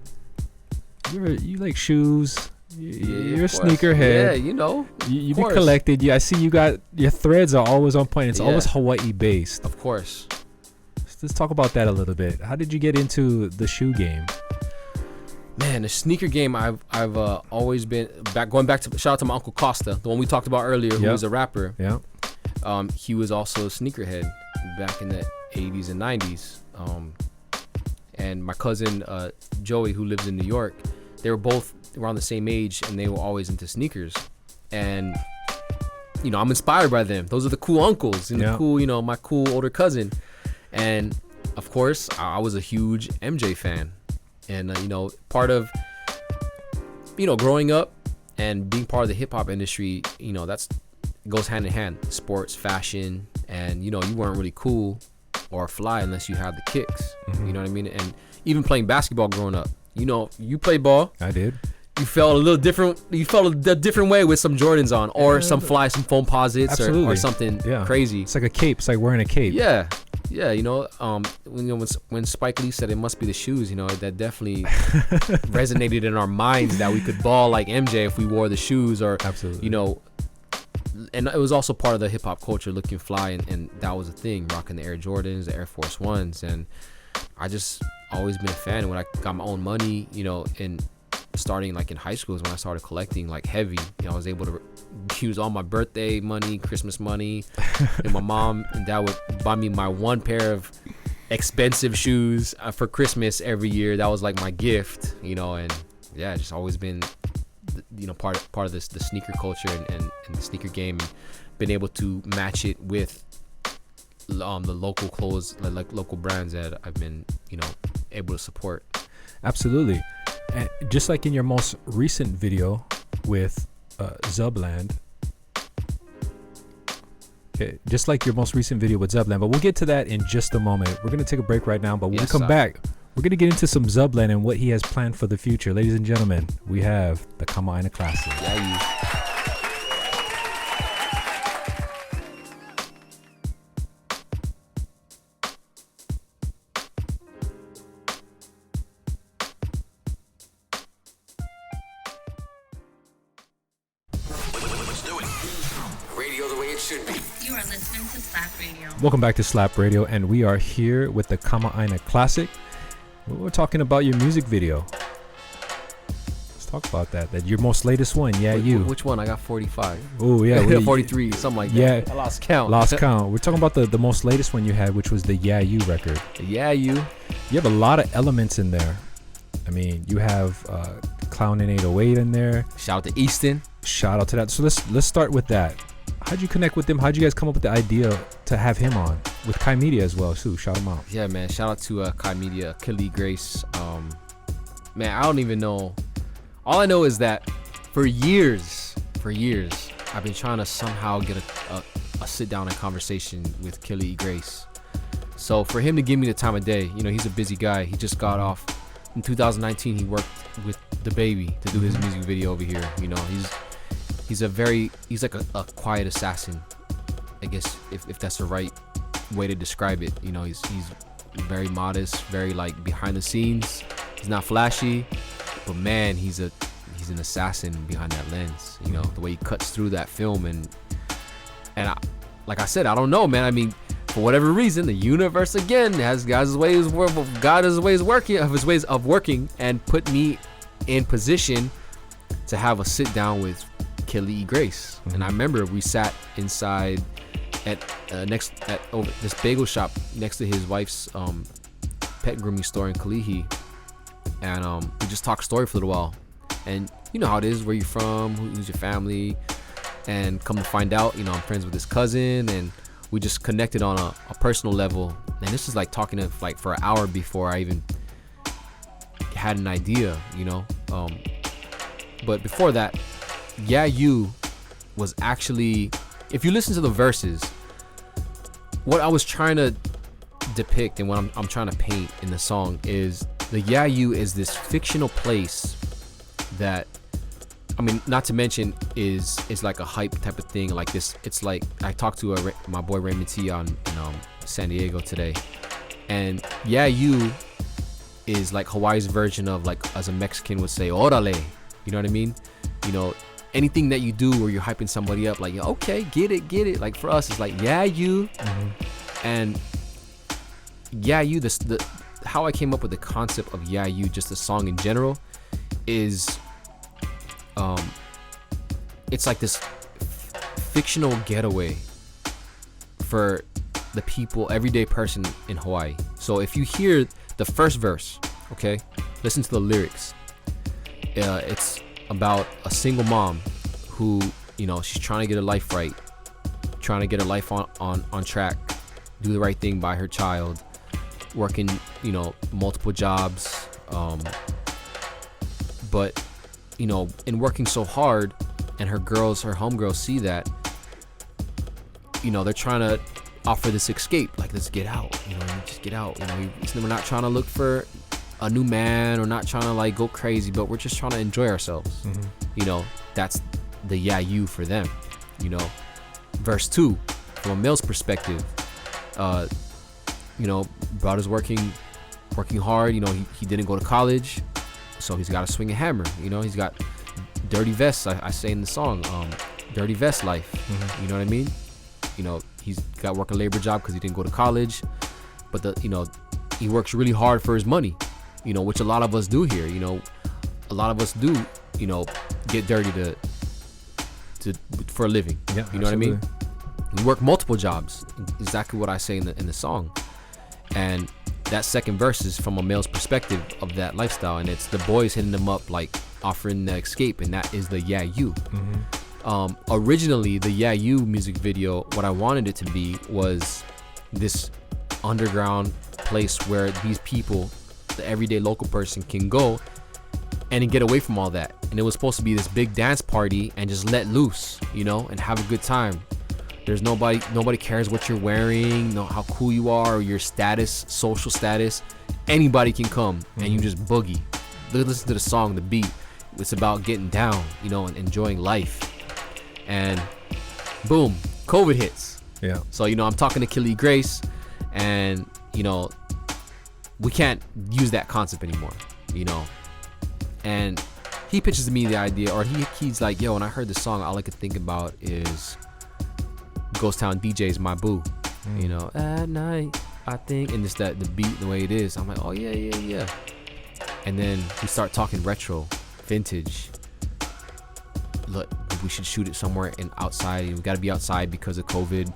you like shoes. You're a sneakerhead. Yeah, you know. You be collected. Yeah, I see you got your threads are always on point. It's always Hawaii based. Of course. Let's talk about that a little bit. How did you get into the shoe game? Man, the sneaker game, I've always been going back to, shout out to my Uncle Costa, the one we talked about earlier, who was a rapper. Yeah. He was also a sneakerhead back in the 80s and 90s. And my cousin Joey, who lives in New York, they were both around the same age, and they were always into sneakers. And you know, I'm inspired by them. Those are the cool uncles and the cool, you know, my cool older cousin. And of course, I was a huge MJ fan. And part of growing up and being part of the hip hop industry, that's goes hand in hand. Sports, fashion, and you weren't really cool or fly unless you had the kicks. You know what I mean? And even playing basketball growing up, you played ball. I did. You felt a little different. You felt a different way with some Jordans on, or some foam posits, or something crazy. It's like a cape. It's like wearing a cape. Yeah. When Spike Lee said it must be the shoes, that definitely resonated in our minds that we could ball like MJ if we wore the shoes, or absolutely, and it was also part of the hip hop culture, looking fly, and that was a thing, rocking the Air Jordans, the Air Force Ones, and I just always been a fan. And when I got my own money, and starting like in high school is when I started collecting like heavy. I was able to use all my birthday money, Christmas money, and my mom and dad would buy me my one pair of expensive shoes for Christmas every year. That was like my gift, and yeah, just always been part of this the sneaker culture and the sneaker game, and been able to match it with the local clothes, like local brands that I've been able to support. Absolutely. And just like in your most recent video with Zubland, okay, just like your most recent video with Zubland, but we'll get to that in just a moment. We're going to take a break right now, but when we come back, we're going to get into some Zubland and what he has planned for the future. Ladies and gentlemen, we have the Kama Aina Classic. Welcome back to Slap Radio, and we are here with the Kama Aina Classic. We're talking about your music video. Let's talk about that your most latest one. Which one? I got 45. Oh yeah, 43, something like that. I lost count. We're talking about the most latest one you had, which was the Yeah You record. Yeah You. You have a lot of elements in there. I mean, you have Clown in 808 in there. Shout out to Easton. Shout out to that. So let's start with that. How'd you connect with him? How'd you guys come up with the idea to have him on with Kai Media as well too? Shout him out. Yeah, man. Shout out to Kai Media, Kelly Grace. Man, I don't even know. All I know is that for years, I've been trying to somehow get a sit down and conversation with Kelly Grace. So for him to give me the time of day, he's a busy guy. He just got off in 2019. He worked with DaBaby to do his music video over here. He's like a quiet assassin, I guess, if that's the right way to describe it. He's very modest, very like behind the scenes. He's not flashy, but man, he's an assassin behind that lens. The way he cuts through that film, and like I said, I don't know, man. I mean, for whatever reason, the universe again has God's ways of working, and put me in position to have a sit down with Kelly Grace. And I remember we sat inside at over this bagel shop next to his wife's pet grooming store in Kalihi, and we just talked story for a little while. And you know how it is, where you from, who's your family, and come to find out, I'm friends with his cousin, and we just connected on a personal level. And this is like talking to like for an hour before I even had an idea, but before that, Yeah You was actually, if you listen to the verses, what I was trying to depict and what I'm trying to paint in the song is the Yeah You is this fictional place that, I mean, not to mention is like a hype type of thing. Like this, it's like I talked to my boy Raymond T in San Diego today, and Yeah You is like Hawaii's version of, like, as a Mexican would say, orale. You know what I mean? Anything that you do where you're hyping somebody up, like, okay, get it. Like for us, it's like, yeah, you. And Yeah You, the how I came up with the concept of Yeah You, just the song in general, is it's like this fictional getaway for the people, everyday person in Hawaii. So if you hear the first verse, okay, listen to the lyrics. It's about a single mom who, she's trying to get her life right, trying to get her life on track, do the right thing by her child, working, multiple jobs, But you know, in working so hard, and her homegirls see that, you know, they're trying to offer this escape, like, let's get out, you know, just get out, you know. We're not trying to look for a new man, or not trying to like go crazy, but we're just trying to enjoy ourselves. You know, that's the yeah you for them. You know, verse 2, from a male's perspective, you know, brother's working hard, you know, he didn't go to college, so he's got to swing a hammer, you know, he's got dirty vests, I say in the song, dirty vest life. You know what I mean? You know, he's got to work a labor job because he didn't go to college, but you know, he works really hard for his money, you know, which a lot of us do here. You know, a lot of us do, you know, get dirty to for a living. Yeah, you know absolutely. what I mean? We work multiple jobs, exactly what I say in the song. And that second verse is from a male's perspective of that lifestyle, and it's the boys hitting them up, like offering the escape, and that is the yeah you. Originally, the yeah you music video, what I wanted it to be was this underground place where these people, the everyday local person, can go and get away from all that. And it was supposed to be this big dance party and just let loose, you know, and have a good time. There's nobody cares what you're wearing, how cool you are, or your status, social status. Anybody can come and you just boogie. Listen to the song, the beat. It's about getting down, you know, and enjoying life. And boom, COVID hits. Yeah. So, you know, I'm talking to Killy Grace, and, you know, we can't use that concept anymore, you know. And he pitches to me the idea, or he's like, yo, when I heard the song, all I could think about is Ghost Town DJ's My Boo. You know, at night, I think, and just that the beat, the way it is, I'm like, oh yeah. And then we start talking retro, vintage. Look, we should shoot it somewhere outside. We got to be outside because of COVID.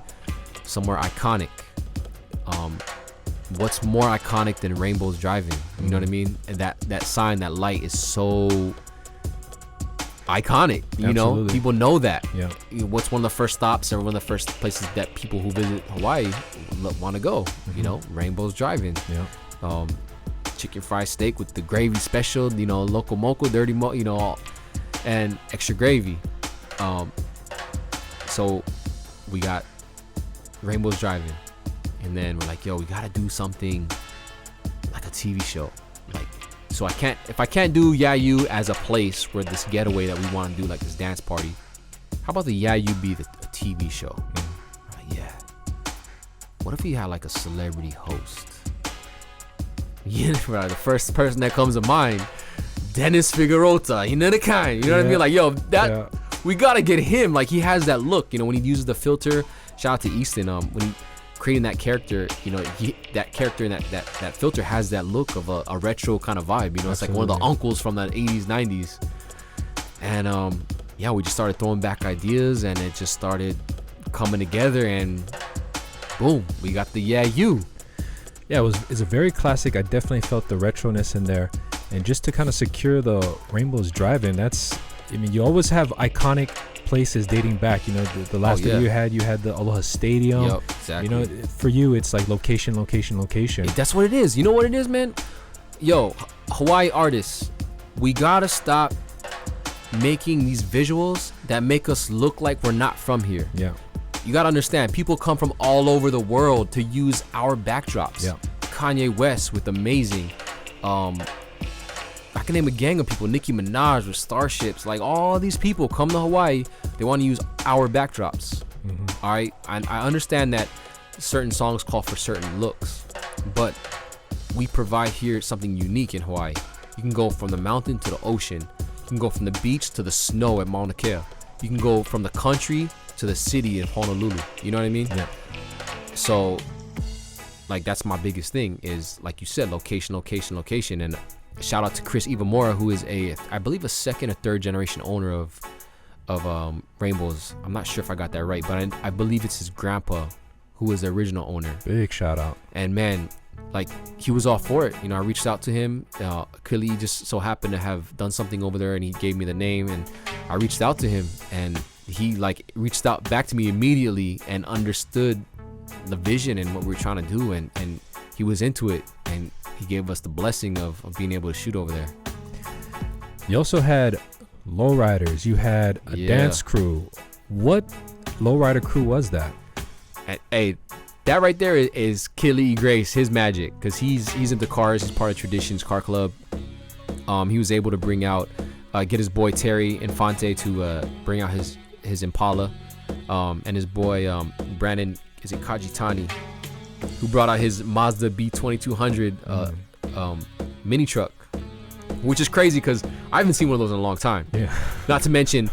Somewhere iconic. What's more iconic than Rainbows Driving? You know what I mean? And that sign, that light is so iconic. You know, people know that. Yeah. What's one of the first stops, or one of the first places that people who visit Hawaii want to go? You know, Rainbows Driving. Yeah. Chicken fried steak with the gravy special. You know, loco moco, dirty mo. You know, and extra gravy. So we got Rainbows Driving, and then we're like, yo, we gotta do something like a TV show. Like, so if I can't do Yeah You as a place where this getaway that we want to do, like this dance party, how about the Yeah You be a TV show? Like, yeah. What if we had like a celebrity host? Yeah, right, the first person that comes to mind, Dennis Figueroa, you know the kind, you know what I mean? Like, yo, we gotta get him. Like, he has that look, you know, when he uses the filter. Shout out to Easton, when he creating that character, you know, that character and that filter has that look of a retro kind of vibe, you know. It's like one of the uncles from the 80s, 90s. And yeah, we just started throwing back ideas, and it just started coming together, and boom, we got the Yeah You. Yeah, it's a very classic. I definitely felt the retroness in there. And just to kind of secure the Rainbows Drive-In, you always have iconic places dating back. You know, the last video you had the Aloha Stadium. Yep, exactly. You know, for you, it's like location. That's what it is. You know what it is, man? Yo, Hawaii artists, we gotta stop making these visuals that make us look like we're not from here. Yeah. You gotta understand, people come from all over the world to use our backdrops. Yeah. Kanye West with Amazing. I can name a gang of people. Nicki Minaj with Starships. Like, all these people come to Hawaii. They want to use our backdrops. All right. And I understand that certain songs call for certain looks, but we provide here something unique in Hawaii. You can go from the mountain to the ocean. You can go from the beach to the snow at Mauna Kea. You can go from the country to the city in Honolulu. You know what I mean? Yeah. So, like, that's my biggest thing is, like you said, location. And shout out to Chris Ivamora, who is I believe a second or third generation owner of Rainbows. I'm not sure if I got that right, but I believe it's his grandpa who was the original owner. Big shout out. And man, like, he was all for it. You know, I reached out to him. Kili just so happened to have done something over there, and he gave me the name, and I reached out to him, and he like reached out back to me immediately and understood the vision and what we were trying to do, and he was into it, and he gave us the blessing of being able to shoot over there. You also had lowriders. You had a dance crew. What lowrider crew was that? Hey, that right there is Killy Grace, his magic, because he's into cars. He's part of Traditions Car Club. He was able to bring out, get his boy Terry Infante to bring out his Impala, and his boy Brandon, is it Kajitani, who brought out his Mazda B2200 mini truck, which is crazy because I haven't seen one of those in a long time. Yeah. Not to mention,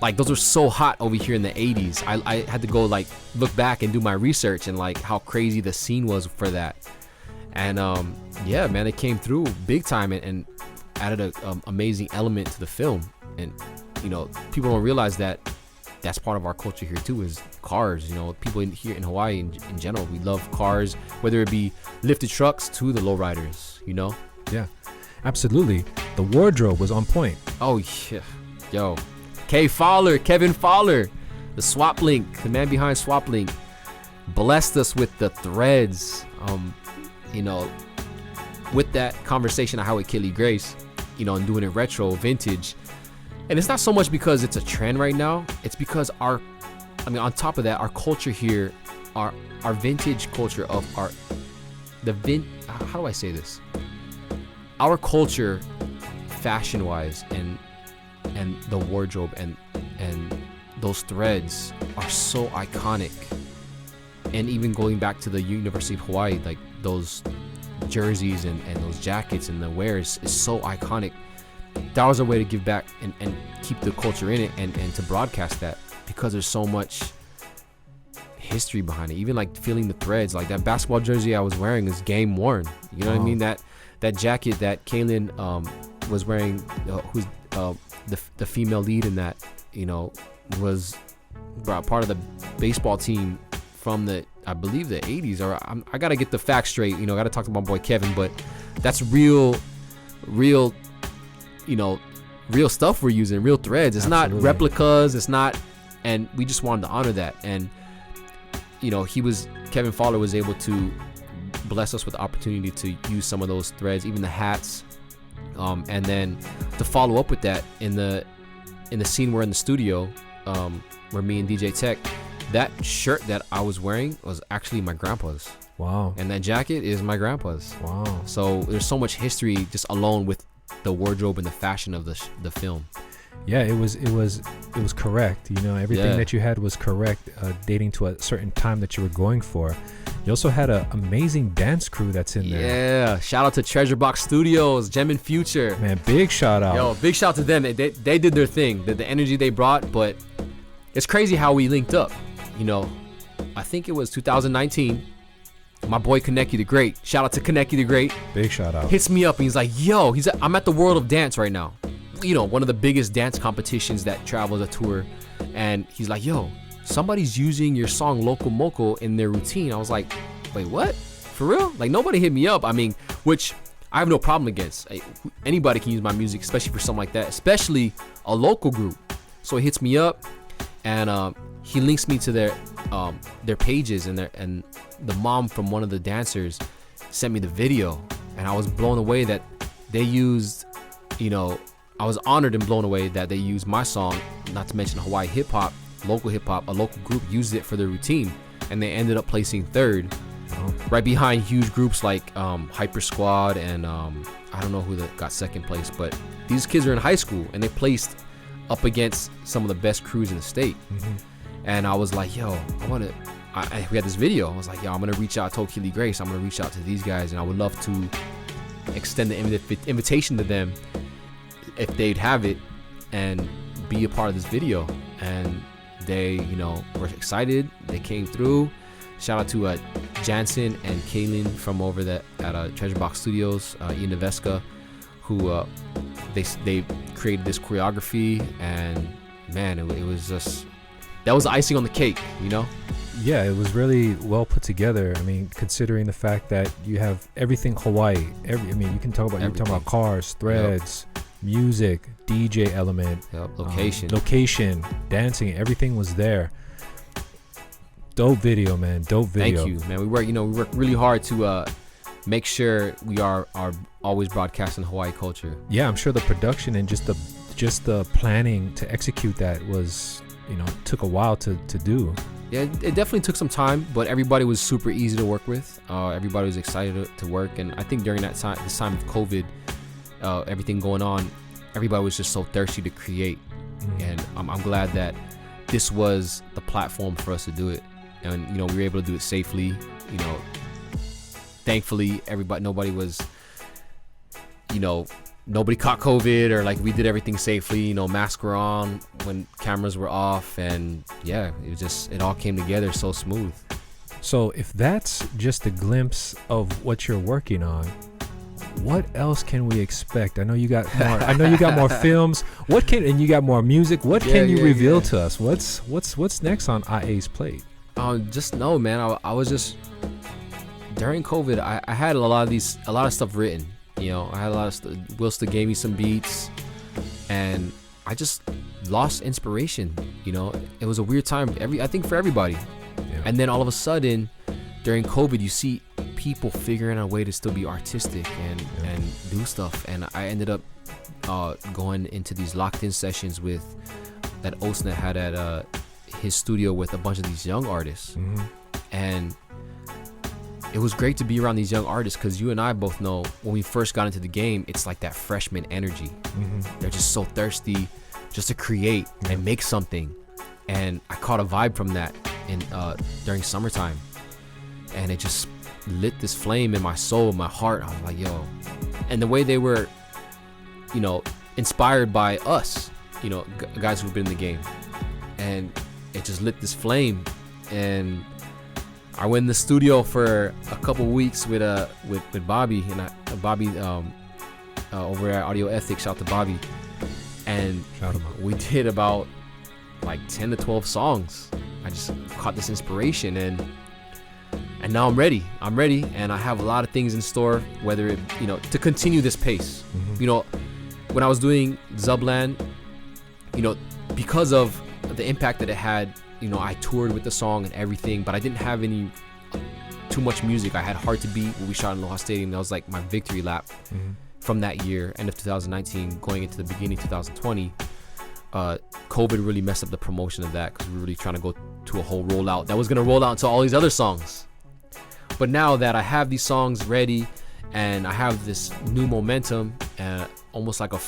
like, those were so hot over here in the 80s. I had to go like look back and do my research and like how crazy the scene was for that. And yeah, man, it came through big time and added a amazing element to the film. And you know, people don't realize that that's part of our culture here too, is cars. You know, people here in Hawaii in general, we love cars, whether it be lifted trucks to the lowriders, you know? Yeah, absolutely. The wardrobe was on point. Oh yeah, yo, Kevin Fowler, the Swap Link, the man behind Swap Link, blessed us with the threads. You know, with that conversation I had with Killy Grace, you know, and doing it retro, vintage. And it's not so much because it's a trend right now. It's because on top of that, our culture here, our vintage culture of how do I say this? Our culture, fashion-wise, and the wardrobe and those threads are so iconic. And even going back to the University of Hawaii, like those jerseys and those jackets and the wears is so iconic. That was a way to give back and keep the culture in it and to broadcast that, because there's so much history behind it. Even like feeling the threads, like that basketball jersey I was wearing is game worn. You know what I mean? That jacket that Kaylin was wearing, who's the female lead in that, you know, was part of the baseball team from I believe the 80s, or I gotta get the facts straight. You know, I gotta talk to my boy Kevin, but that's real, you know, real stuff we're using, real threads. It's Absolutely. Not replicas. It's not, and we just wanted to honor that. And you know, Kevin Fowler was able to bless us with the opportunity to use some of those threads, even the hats, and then to follow up with that in the scene we're in the studio, where me and DJ Tech, that shirt that I was wearing was actually my grandpa's. Wow. And that jacket is my grandpa's. Wow. So there's so much history just alone with the wardrobe and the fashion of the film. Yeah, it was correct. You know, everything that you had was correct, dating to a certain time that you were going for. You also had an amazing dance crew that's in there. Yeah, shout out to Treasure Box Studios, Gem and Future. Man, big shout out. Yo, big shout out to them. They did their thing, the energy they brought. But it's crazy how we linked up. You know, I think it was 2019. My boy Kaneki the Great. Shout out to Kaneki the Great. Big shout out. Hits me up and he's like, yo, I'm at the World of Dance right now. You know, one of the biggest dance competitions that travels a tour. And he's like, yo, somebody's using your song Loco Moco in their routine. I was like, wait, what? For real? Like, nobody hit me up. I mean, which I have no problem against. Anybody can use my music, especially for something like that, especially a local group. So he hits me up and he links me to their pages, and the mom from one of the dancers sent me the video, and I was blown away that they used, you know, I was honored and blown away that they used my song, not to mention Hawaii hip hop, local hip hop. A local group used it for their routine, and they ended up placing third, right behind huge groups like Hyper Squad and I don't know who got second place, but these kids are in high school and they placed up against some of the best crews in the state. Mm-hmm. And I was like, yo, we had this video. I was like, yo, I'm going to reach out. I told Killy Grace, I'm going to reach out to these guys, and I would love to extend the invitation to them if they'd have it and be a part of this video. And they, you know, were excited. They came through. Shout out to Jansen and Kaylin from over at Treasure Box Studios, Ian Nevesca, who they created this choreography, and man, it was just, that was the icing on the cake, you know? Yeah, it was really well put together. I mean, considering the fact that you have everything Hawaii. You can talk about, you're talking about cars, threads, music, DJ element, location, dancing, everything was there. Dope video, man. Dope video. Thank you, man. We worked really hard to make sure we are always broadcasting Hawaii culture. Yeah, I'm sure the production and just the planning to execute that was, took a while to do. Yeah, it definitely took some time, but everybody was super easy to work with. Everybody was excited to work, and I think during this time of COVID, everything going on, everybody was just so thirsty to create. And I'm glad that this was the platform for us to do it, and we were able to do it safely. Thankfully, nobody caught COVID, or like we did everything safely. Masks were on when cameras were off, and yeah, it all came together so smooth. So if that's just a glimpse of what you're working on, what else can we expect? I know you got more films. And you got more music. What can you reveal to us? What's next on IA's plate? Just know, man. I was just during COVID. I had a lot of stuff written. I had a lot of stuff. Wilsta gave me some beats, and I just lost inspiration. It was a weird time. I think for everybody. Yeah. And then all of a sudden, during COVID, you see people figuring out a way to still be artistic and do stuff. And I ended up going into these locked-in sessions that Osnet had at his studio with a bunch of these young artists. And it was great to be around these young artists, because you and I both know when we first got into the game, it's like that freshman energy. They're just so thirsty just to create and make something. And I caught a vibe from that during summertime, and it just lit this flame in my soul, my heart. I was like, yo. And the way they were, inspired by us, guys who've been in the game, and it just lit this flame. And I went in the studio for a couple weeks with Bobby, and Bobby over at Audio Ethics. Shout out to Bobby. And we did about like 10 to 12 songs. I just caught this inspiration, and now I'm ready, and I have a lot of things in store, whether it, to continue this pace. When I was doing Zubland, because of the impact that it had, I toured with the song and everything, but I didn't have too much music. I had Hard to Beat, what we shot in Aloha Stadium. That was like my victory lap from that year, end of 2019, going into the beginning of 2020. COVID really messed up the promotion of that, because we were really trying to go to a whole rollout that was going to roll out into all these other songs. But now that I have these songs ready, and I have this new momentum, and almost like a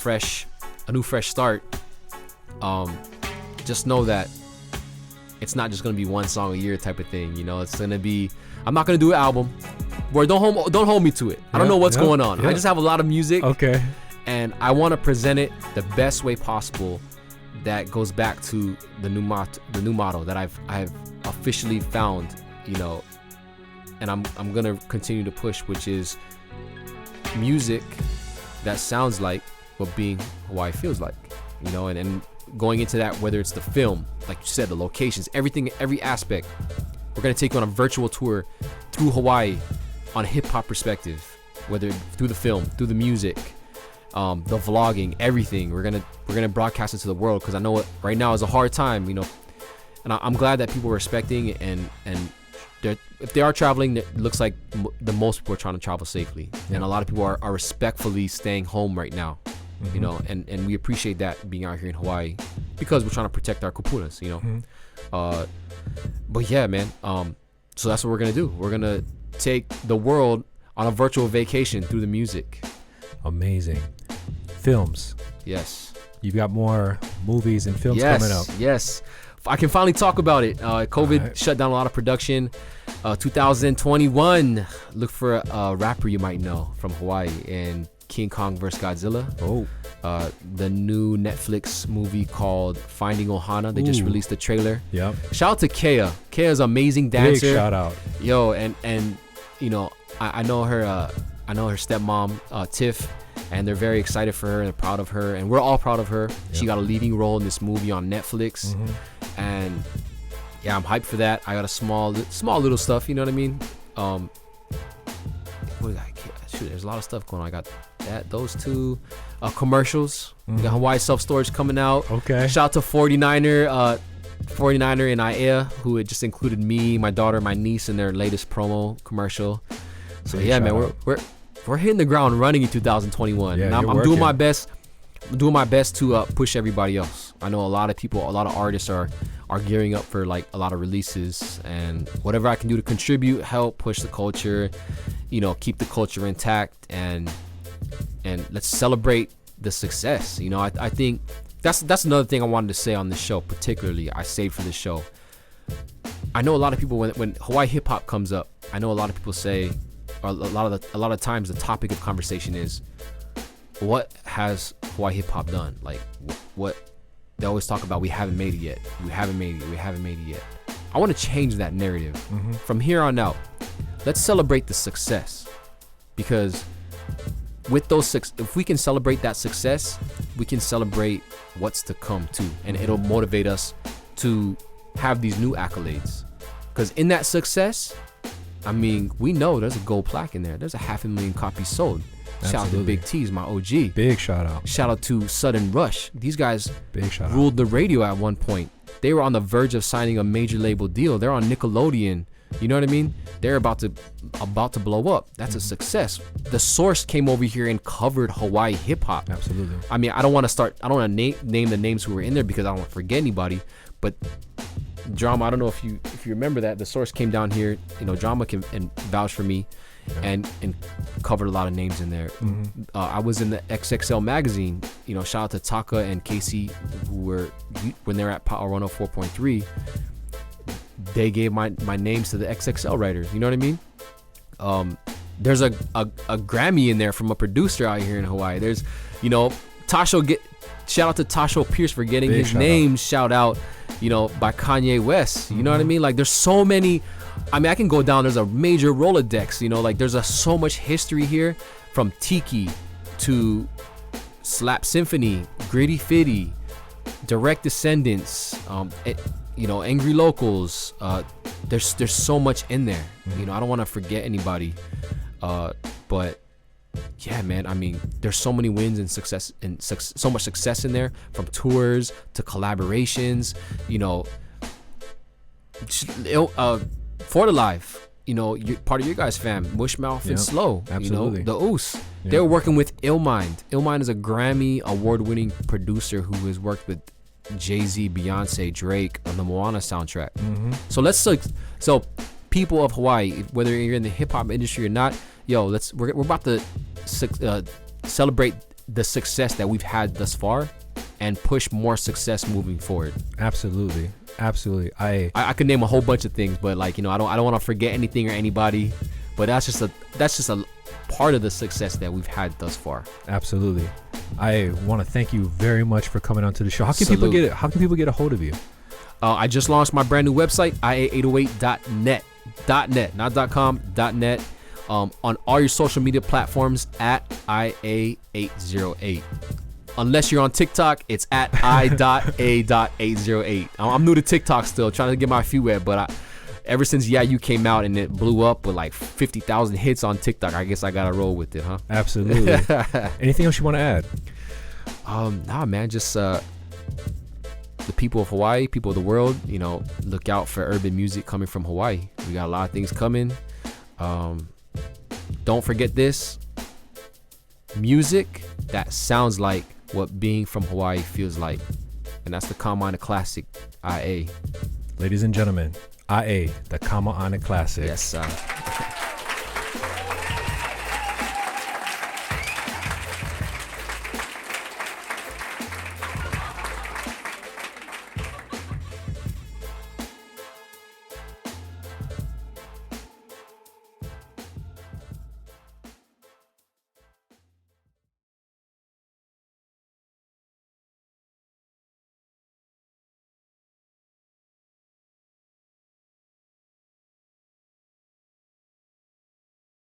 new fresh start, just know that it's not just gonna be one song a year type of thing. It's gonna be. I'm not gonna do an album. Boy, don't hold me to it. I don't know what's going on. I just have a lot of music. Okay. And I want to present it the best way possible. That goes back to the new motto that I've officially found. And I'm gonna continue to push, which is music that sounds like what being Hawaii feels like. And going into that, whether it's the film, like you said, the locations, everything, every aspect. We're going to take you on a virtual tour through Hawaii on a hip-hop perspective, whether through the film, through the music, the vlogging, everything. We're gonna broadcast it to the world, because I know it right now is a hard time, and I'm glad that people are respecting, and if they are traveling, it looks like the most people are trying to travel safely, and a lot of people are respectfully staying home right now. And we appreciate that, being out here in Hawaii, because we're trying to protect our kupunas, but yeah, man, so that's what we're gonna do. We're gonna take the world on a virtual vacation through the music. Amazing. Films. Yes. You've got more movies and films coming up. Yes. I can finally talk about it. COVID shut down a lot of production. 2021, look for a rapper you might know from Hawaii, and King Kong vs. Godzilla. The new Netflix movie called Finding Ohana. They just released the trailer. Yep. Shout out to Kea. Kea's an amazing dancer. Big shout out. Yo, and I know her. I know her stepmom, Tiff, and they're very excited for her and proud of her, and we're all proud of her. Yep. She got a leading role in this movie on Netflix, and yeah, I'm hyped for that. I got a small little stuff, you know what I mean? There's a lot of stuff going on. I got those two commercials. We got Hawaii Self-Storage coming out. Okay. Shout out to 49er and Ia, who had just included me, my daughter, my niece in their latest promo commercial. So Big yeah, shout man, out. we're hitting the ground running in 2021. Yeah, and I'm you're doing my working. best. I'm doing my best to push everybody else. I know a lot of people, a lot of artists are gearing up for like a lot of releases, and whatever I can do to contribute, help push the culture, you know, keep the culture intact, and let's celebrate the success. You know, I think that's another thing I wanted to say on this show, particularly I saved for this show. I know a lot of people when Hawaii hip hop comes up, I know a lot of people say, or a lot of times the topic of conversation is, what has Hawaii hip hop done? Like what they always talk about, we haven't made it yet. We haven't made it yet. I want to change that narrative. From here on out, let's celebrate the success, because with those if we can celebrate that success, we can celebrate what's to come too, and it'll motivate us to have these new accolades. Because in that success, I mean, we know there's a gold plaque in there. There's 500,000 copies sold. Shout out to Absolutely. Big T's, my OG. Big shout out. Shout out to Sudden Rush. These guys Big shout out. ruled the radio at one point. They were on the verge of signing a major label deal. They're on Nickelodeon. You know what I mean? They're about to blow up. That's a success. The Source came over here and covered Hawaii hip hop. Absolutely. I mean, I don't want to name the names who were in there because I don't want to forget anybody. But Drama, I don't know if you remember that The Source came down here. You know, Drama can and vouch for me, and covered a lot of names in there. I was in the XXL magazine. You know, shout out to Taka and Casey, who were when they're at Power 104.3. They gave my names to the XXL writers. You know what I mean? There's a Grammy in there from a producer out here in Hawaii. There's, you know, shout out to Tasho Pierce for getting Big his shout name shout out, you know, by Kanye West. You know what I mean? Like, there's so many. I mean, I can go down. There's a major Rolodex. You know, like there's so much history here, from Tiki to Slap Symphony, Gritty Fitty, Direct Descendants, you know, Angry Locals. There's so much in there. You know, I don't want to forget anybody, but yeah, man. I mean, there's so many wins and success, and so much success in there, from tours to collaborations. You know, For the Life. You know, you're part of your guys' fam, Mushmouth and Slow. Absolutely. You know, the Oos. They were working with Illmind. Illmind is a Grammy award-winning producer who has worked with Jay-Z, Beyonce, Drake on the Moana soundtrack. So people of Hawaii, whether you're in the hip hop industry or not, we're about to celebrate the success that we've had thus far and push more success moving forward. Absolutely. I could name a whole bunch of things, but like, you know, I don't want to forget anything or anybody, but that's just a part of the success that we've had thus far. Absolutely. I want to thank you very much for coming onto the show. How can people get a hold of you? I just launched my brand new website, ia808.net, not .com, .net. On all your social media platforms at IA808. Unless you're on TikTok, it's at I.A.808. I'm new to TikTok still, trying to get my feet wet, but ever since You came out and it blew up with like 50,000 hits on TikTok, I guess I gotta roll with it, huh? Absolutely. Anything else you want to add? Nah, man, just the people of Hawaii, people of the world, you know, look out for urban music coming from Hawaii. We got a lot of things coming. Don't forget this: music that sounds like what being from Hawaii feels like, and that's the Kama Classic, IA. Ladies and gentlemen, IA, the Kama Classic. Yes, sir.